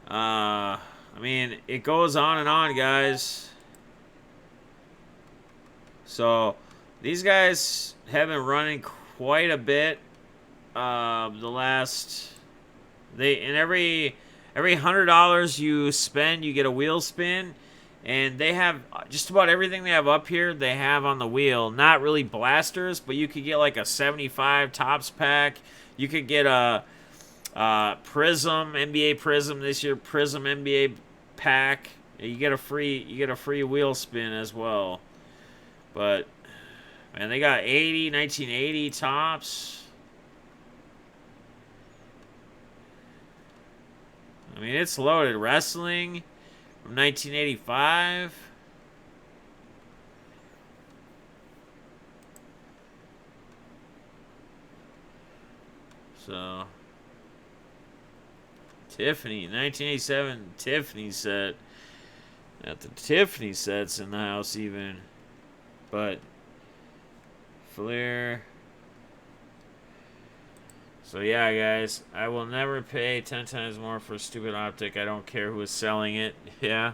I mean, it goes on and on, guys. So, these guys have been running quite a bit. Every $100 you spend, you get a wheel spin, and they have just about everything they have up here. They have on the wheel. Not really blasters, but you could get like a 75 Topps pack. You could get a Prism, NBA Prism this year, Prism NBA pack. You get a free wheel spin as well. But man, they got 1980 Topps. I mean, it's loaded. Wrestling from 1985. So, Tiffany, 1987 Tiffany set. Got the Tiffany sets in the house even. But, Flair. So yeah, guys, I will never pay 10 times more for a stupid optic. I don't care who is selling it. Yeah.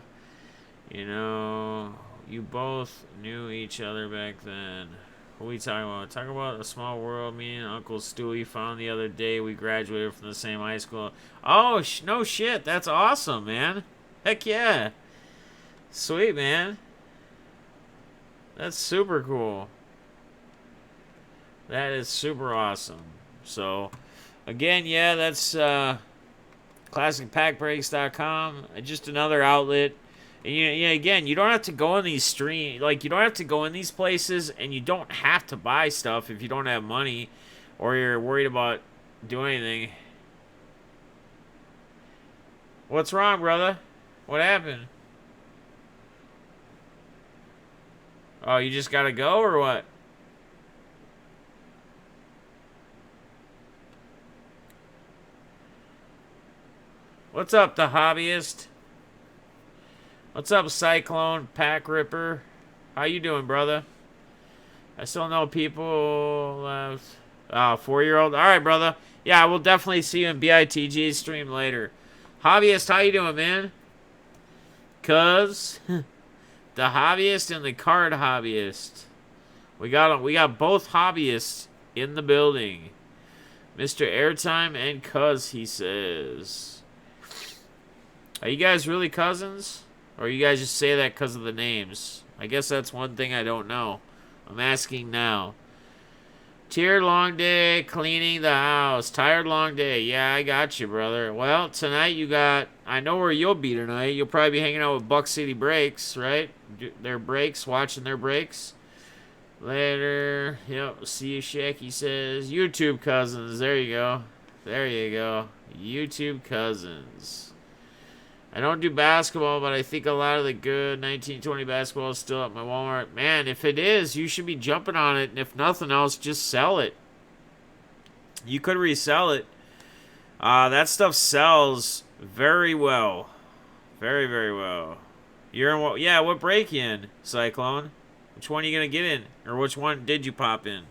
You know, you both knew each other back then. What are we talking about? Talking about A Small World. Me and Uncle Stewie found the other day. We graduated from the same high school. Oh, no shit. That's awesome, man. Heck yeah. Sweet, man. That's super cool. That is super awesome. So, again, yeah, that's ClassicPackBreaks.com. Just another outlet. And again, you don't have to go in these you don't have to go in these places, and you don't have to buy stuff if you don't have money or you're worried about doing anything. What's wrong, brother? What happened? Oh, you just gotta go or what? What's up, the hobbyist? What's up, Cyclone Pack Ripper? How you doing, brother? I still know people. 4-year-old. All right, brother. Yeah, we'll definitely see you in BITG stream later. Hobbyist, how you doing, man? Cuz the hobbyist and the card hobbyist. We got both hobbyists in the building. Mr. Airtime and Cuz, he says. Are you guys really cousins? Or you guys just say that because of the names? I guess that's one thing I don't know. I'm asking now. Tired long day cleaning the house. Tired long day. Yeah, I got you, brother. Well, tonight you got... I know where you'll be tonight. You'll probably be hanging out with Buck City Breaks, right? Their breaks, watching their breaks. Later. Yep, see you, Shacky says. YouTube Cousins. There you go. There you go. YouTube Cousins. I don't do basketball, but I think a lot of the good 1920 basketball is still at my Walmart. Man, if it is, you should be jumping on it. And if nothing else, just sell it. You could resell it. That stuff sells very well. Very, very well. You're in what? Yeah, what break you in, Cyclone? Which one are you going to get in? Or which one did you pop in?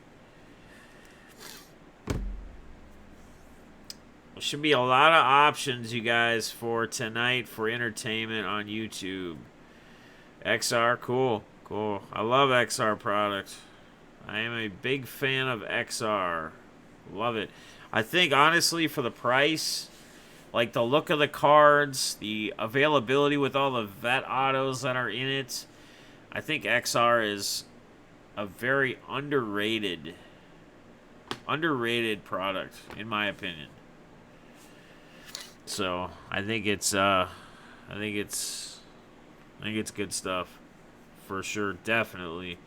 There should be a lot of options, you guys, for tonight for entertainment on YouTube. XR, cool. Cool. I love XR products. I am a big fan of XR. Love it. I think, honestly, for the price, like the look of the cards, the availability with all the vet autos that are in it, I think XR is a very underrated product, in my opinion. So I think it's good stuff, for sure, definitely.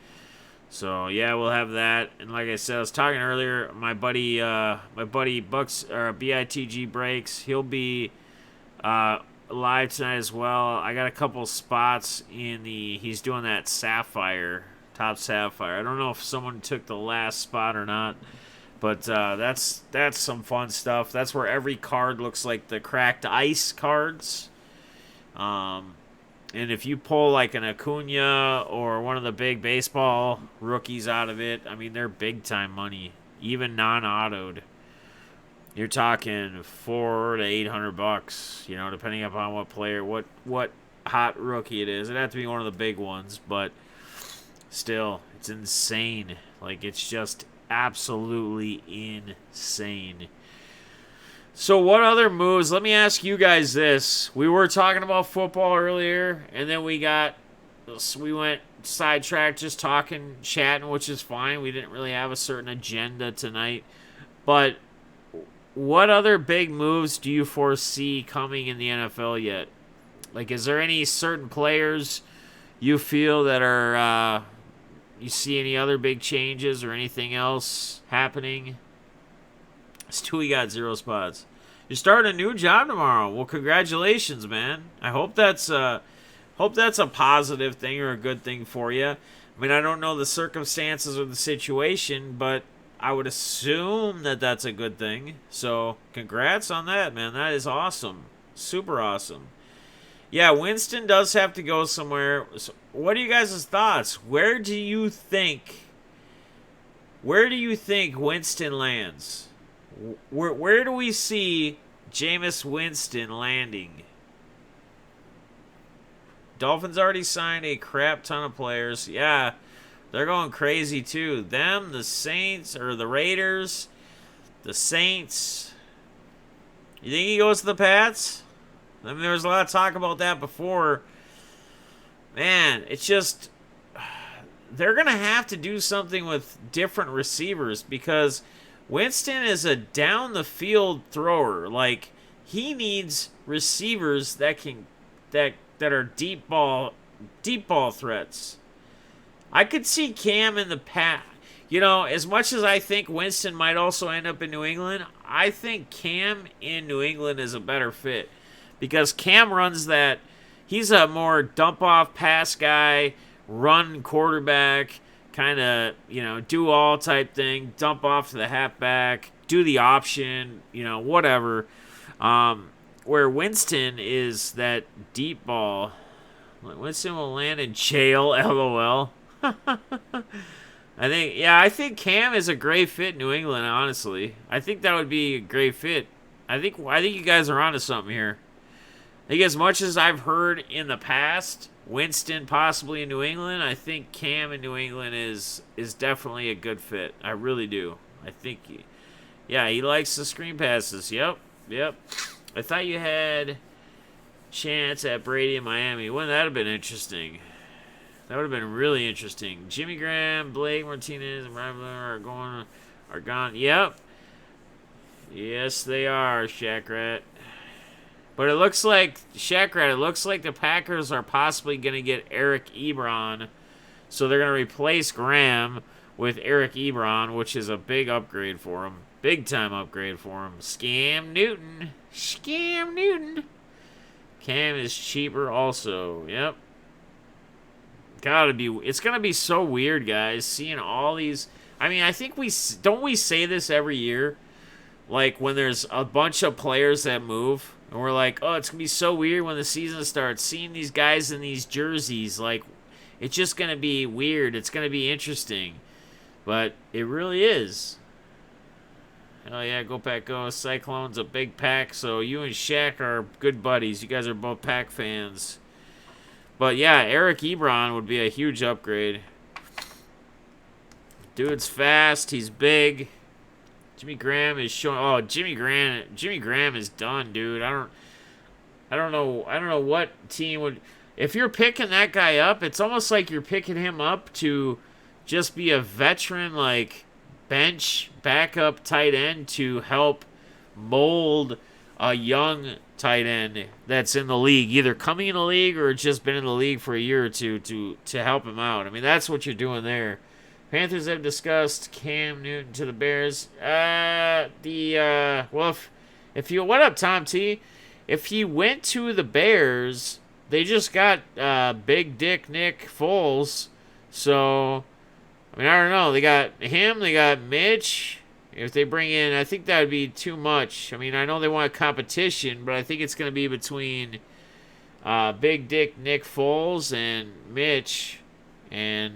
So yeah, we'll have that. And like I said, I was talking earlier, my buddy Bucks or BITG Breaks, he'll be live tonight as well. I got a couple spots in he's doing that Sapphire, Top Sapphire. I don't know if someone took the last spot or not. But that's some fun stuff. That's where every card looks like the cracked ice cards. And if you pull like an Acuna or one of the big baseball rookies out of it, I mean, they're big time money, even non-autoed. You're talking $400 to $800, you know, depending upon what player, what hot rookie it is. It'd have to be one of the big ones, but still, it's insane. Like, it's just absolutely insane. So what other moves? Let me ask you guys this. We were talking about football earlier, and then we went sidetracked just talking, chatting, which is fine. We didn't really have a certain agenda tonight. But what other big moves do you foresee coming in the NFL yet? Like, is there any certain players you feel that are... you see any other big changes or anything else happening? Stewie got 0 spots. You're starting a new job tomorrow. Well, congratulations, man. I hope that's a positive thing or a good thing for you. I mean, I don't know the circumstances or the situation, but I would assume that that's a good thing. So, congrats on that, man. That is awesome. Super awesome. Yeah, Winston does have to go somewhere. So what are you guys' thoughts? Where do you think Winston lands? Where do we see Jameis Winston landing? Dolphins already signed a crap ton of players. Yeah, they're going crazy too. Them, the Saints, or the Raiders, the Saints. You think he goes to the Pats? I mean, there was a lot of talk about that before. Man, it's just... they're going to have to do something with different receivers because Winston is a down-the-field thrower. Like, he needs receivers that are deep ball threats. I could see Cam in the pass. You know, as much as I think Winston might also end up in New England, I think Cam in New England is a better fit. Because Cam runs that, he's a more dump-off pass guy, run quarterback, kind of, you know, do all type thing, dump off to the halfback, do the option, you know, whatever. Where Winston is that deep ball. Winston will land in jail, LOL. I think Cam is a great fit in New England, honestly. I think that would be a great fit. I think you guys are onto something here. I think as much as I've heard in the past, Winston possibly in New England, I think Cam in New England is definitely a good fit. I really do. I think, he likes the screen passes. Yep. I thought you had chance at Brady in Miami. Wouldn't that have been interesting? That would have been really interesting. Jimmy Graham, Blake Martinez, and Ryan are are gone. Yep. Yes, they are, Shackrat. But it looks like, Shackrat, it looks like the Packers are possibly going to get Eric Ebron. So they're going to replace Graham with Eric Ebron, which is a big upgrade for him. Big time upgrade for him. Scam Newton. Scam Newton. Cam is cheaper also. Yep. Gotta be. It's going to be so weird, guys, seeing all these. I mean, I think we say this every year? Like when there's a bunch of players that move. And we're like, oh, it's going to be so weird when the season starts. Seeing these guys in these jerseys. Like, it's just going to be weird. It's going to be interesting. But it really is. Hell yeah, go Pack go. Cyclone's a big Pack, so you and Shaq are good buddies. You guys are both Pack fans. But yeah, Eric Ebron would be a huge upgrade. Dude's fast. He's big. Jimmy Graham is showing. Oh, Jimmy Graham is done, dude. I don't know what team would. If you're picking that guy up, it's almost like you're picking him up to just be a veteran, like bench backup tight end to help mold a young tight end that's in the league, either coming in the league or just been in the league for a year or two to help him out. I mean, that's what you're doing there. Panthers have discussed Cam Newton to the Bears. Well, if you, what up, Tom T? If he went to the Bears, they just got Big Dick Nick Foles. So, I mean, I don't know. They got him. They got Mitch. If they bring in, I think that would be too much. I mean, I know they want competition, but I think it's going to be between Big Dick Nick Foles and Mitch. And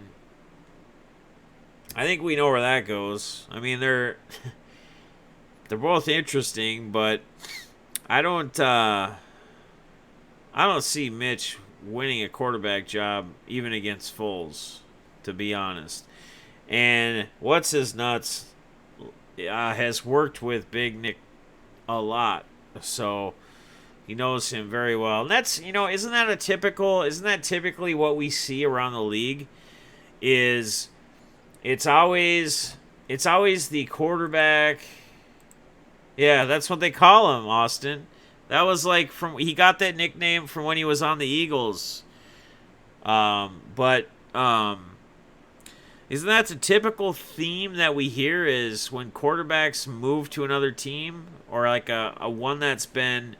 I think we know where that goes. I mean, they're both interesting, but I don't see Mitch winning a quarterback job even against Foles, to be honest. And what's his nuts has worked with Big Nick a lot, so he knows him very well. And that's, isn't that typically what we see around the league? Is it's always the quarterback. Yeah, that's what they call him, Austin. That was like he got that nickname from when he was on the Eagles. But isn't that the typical theme that we hear is when quarterbacks move to another team, or like a one that's been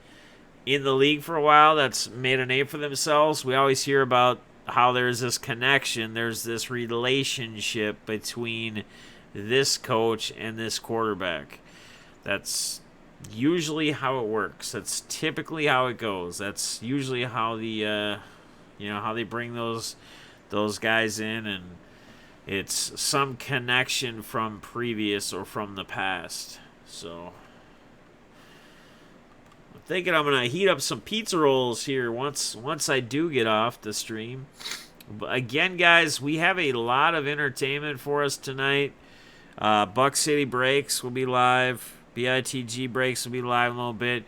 in the league for a while that's made a name for themselves? We always hear about how there's this connection, there's this relationship between this coach and this quarterback. That's usually how it works. That's typically how it goes. That's usually how how they bring those guys in, and it's some connection from previous or from the past. So I'm thinking I'm gonna heat up some pizza rolls here once I do get off the stream. But again, guys, we have a lot of entertainment for us tonight. Buck City Breaks will be live. BITG Breaks will be live in a little bit.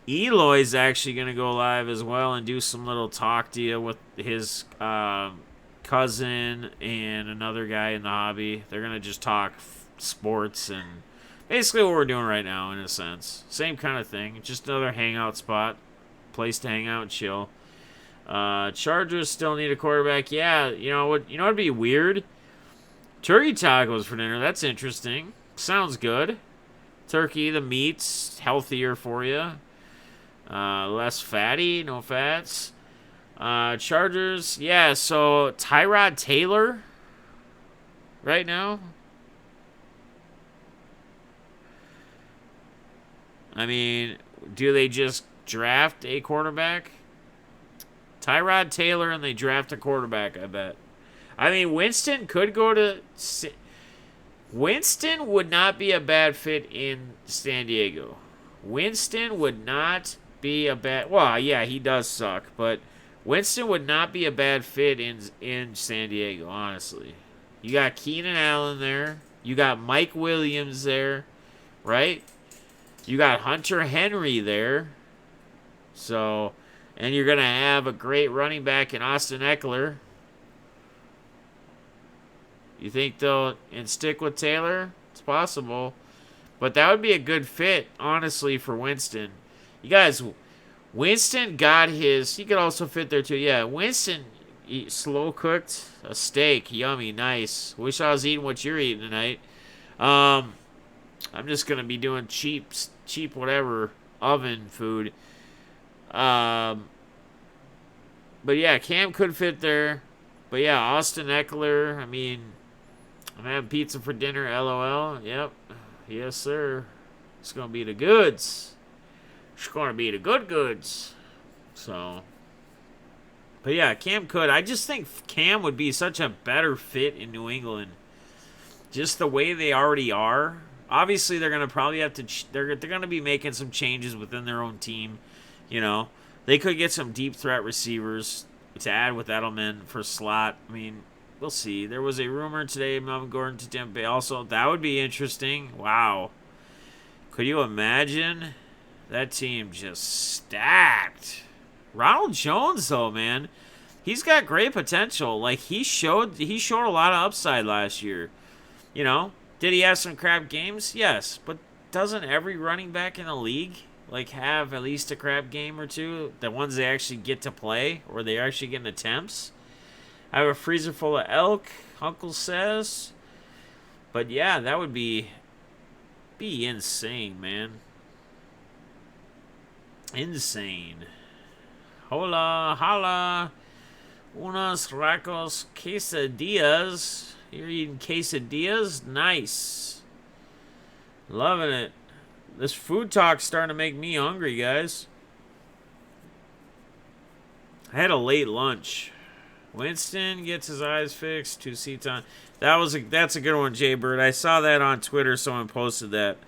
Eloy's actually going to go live as well and do some little talk deal with his cousin and another guy in the hobby. They're going to just talk sports and basically what we're doing right now, in a sense. Same kind of thing. Just another hangout spot. Place to hang out and chill. Chargers still need a quarterback. Yeah, you know what'd be weird? Turkey tacos for dinner. That's interesting. Sounds good. Turkey, the meat's healthier for you. Less fatty, no fats. Chargers, yeah, so Tyrod Taylor right now. I mean, do they just draft a quarterback? Tyrod Taylor and they draft a quarterback, I bet. I mean, Winston could go to... Winston would not be a bad fit in San Diego. Winston would not be a bad... Well, yeah, he does suck, but Winston would not be a bad fit in San Diego, honestly. You got Keenan Allen there. You got Mike Williams there, right? You got Hunter Henry there. So, and you're going to have a great running back in Austin Eckler. You think they'll and stick with Taylor? It's possible. But that would be a good fit, honestly, for Winston. You guys, Winston got his. He could also fit there too. Yeah, Winston, slow cooked a steak, yummy, nice. Wish I was eating what you're eating tonight. I'm just gonna be doing cheap whatever oven food. But yeah, Cam could fit there. But yeah, Austin Eckler. I mean, I'm having pizza for dinner. LOL. Yep. Yes, sir. It's gonna be the goods. It's gonna be the good goods. So. But yeah, Cam could. I just think Cam would be such a better fit in New England. Just the way they already are. Obviously, they're gonna probably have to. They're gonna be making some changes within their own team. You know, they could get some deep threat receivers to add with Edelman for slot. I mean, we'll see. There was a rumor today, Melvin Gordon to Tampa Bay. Also, that would be interesting. Wow, could you imagine that team just stacked? Ronald Jones, though, man, he's got great potential. Like he showed a lot of upside last year. You know, did he have some crap games? Yes, but doesn't every running back in the league like have at least a crap game or two? The ones they actually get to play or they actually get attempts. I have a freezer full of elk, Uncle says. But yeah, that would be insane, man. Insane. Hola, hola. Unos racos quesadillas. You're eating quesadillas? Nice. Loving it. This food talk's starting to make me hungry, guys. I had a late lunch. Winston gets his eyes fixed. 2 seats on. That's a good one, Jay Bird. I saw that on Twitter. Someone posted that.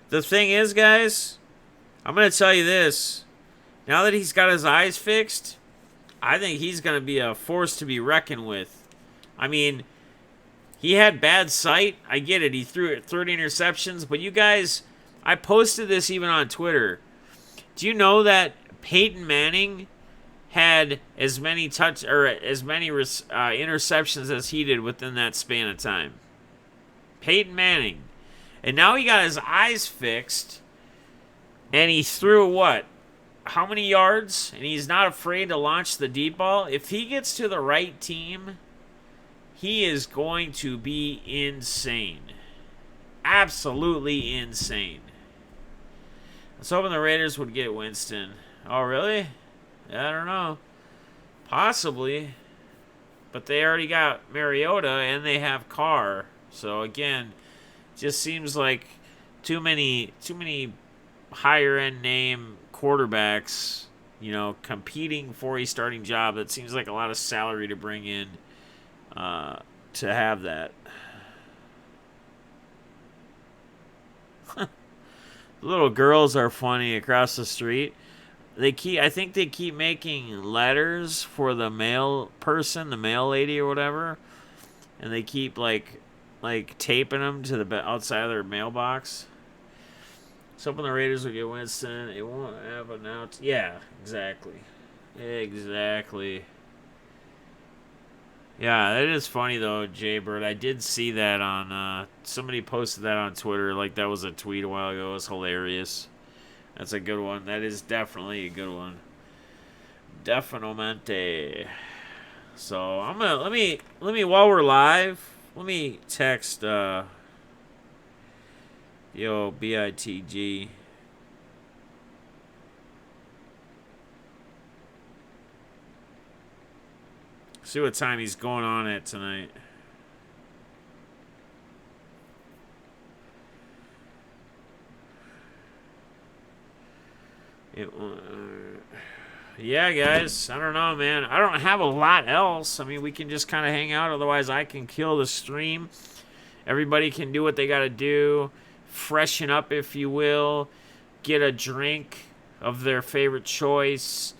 The thing is, guys, I'm going to tell you this. Now that he's got his eyes fixed, I think he's going to be a force to be reckoned with. I mean, he had bad sight. I get it. He threw 30 interceptions. But you guys, I posted this even on Twitter. Do you know that Peyton Manning had as many interceptions as he did within that span of time? Peyton Manning. And now he got his eyes fixed. And he threw what? How many yards? And he's not afraid to launch the deep ball. If he gets to the right team, he is going to be insane. Absolutely insane. I was hoping the Raiders would get Winston. Oh, really? I don't know. Possibly. But they already got Mariota and they have Carr. So, again, just seems like too many higher-end name quarterbacks, you know, competing for a starting job. That seems like a lot of salary to bring in to have that. Little girls are funny across the street. I think they keep making letters for the mail person, the mail lady or whatever, and they keep like taping them to the outside of their mailbox. So when the Raiders will get Winston, it won't have announced. Yeah, exactly. Yeah, it is funny though, Jay Bird. I did see that on somebody posted that on Twitter. Like that was a tweet a while ago. It was hilarious. That's a good one. That is definitely a good one. Definitely. So I'm gonna let me while we're live, let me text yo BITG. See what time he's going on at tonight. Yeah, guys. I don't know, man. I don't have a lot else. I mean, we can just kind of hang out. Otherwise, I can kill the stream. Everybody can do what they got to do. Freshen up, if you will. Get a drink of their favorite choice.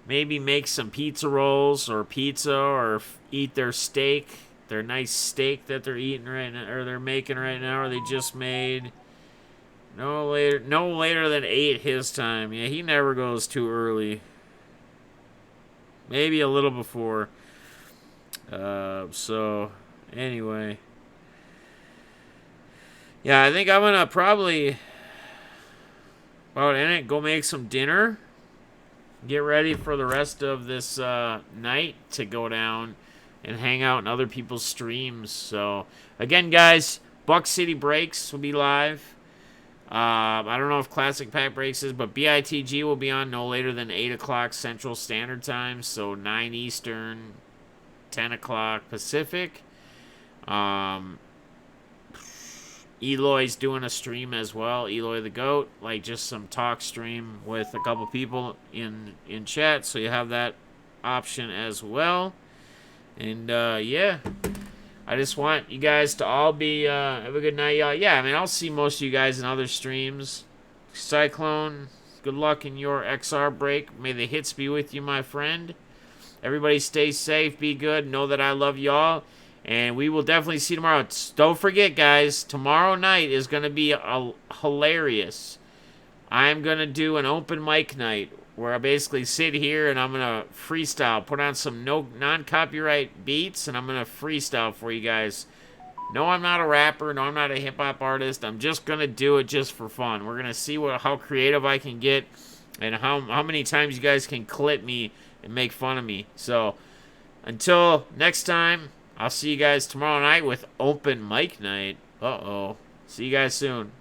Maybe make some pizza rolls or pizza or eat their steak. Their nice steak that they're eating right now, or they're making right now, or they just made. No later than 8 his time. Yeah, he never goes too early. Maybe a little before. So, Anyway. Yeah, I think I'm gonna probably about in it, go make some dinner. Get ready for the rest of this night to go down and hang out in other people's streams. So, again, guys, Buck City Breaks will be live. I don't know if Classic Pack Breaks is, but BITG will be on no later than 8 o'clock Central Standard Time. So, 9 Eastern, 10 o'clock Pacific. Eloy's doing a stream as well. Eloy the Goat, like just some talk stream with a couple people in chat, so you have that option as well. And yeah, I just want you guys to all be have a good night, y'all. Yeah, I mean, I'll see most of you guys in other streams. Cyclone, good luck in your XR break. May the hits be with you, my friend. Everybody stay safe, be good. Know that I love y'all. And we will definitely see you tomorrow. Don't forget, guys, tomorrow night is going to be hilarious. I'm going to do an open mic night where I basically sit here and I'm going to freestyle, put on some non-copyright beats, and I'm going to freestyle for you guys. No, I'm not a rapper. No, I'm not a hip-hop artist. I'm just going to do it just for fun. We're going to see how creative I can get and how many times you guys can clip me and make fun of me. So, until next time, I'll see you guys tomorrow night with open mic night. Uh-oh. See you guys soon.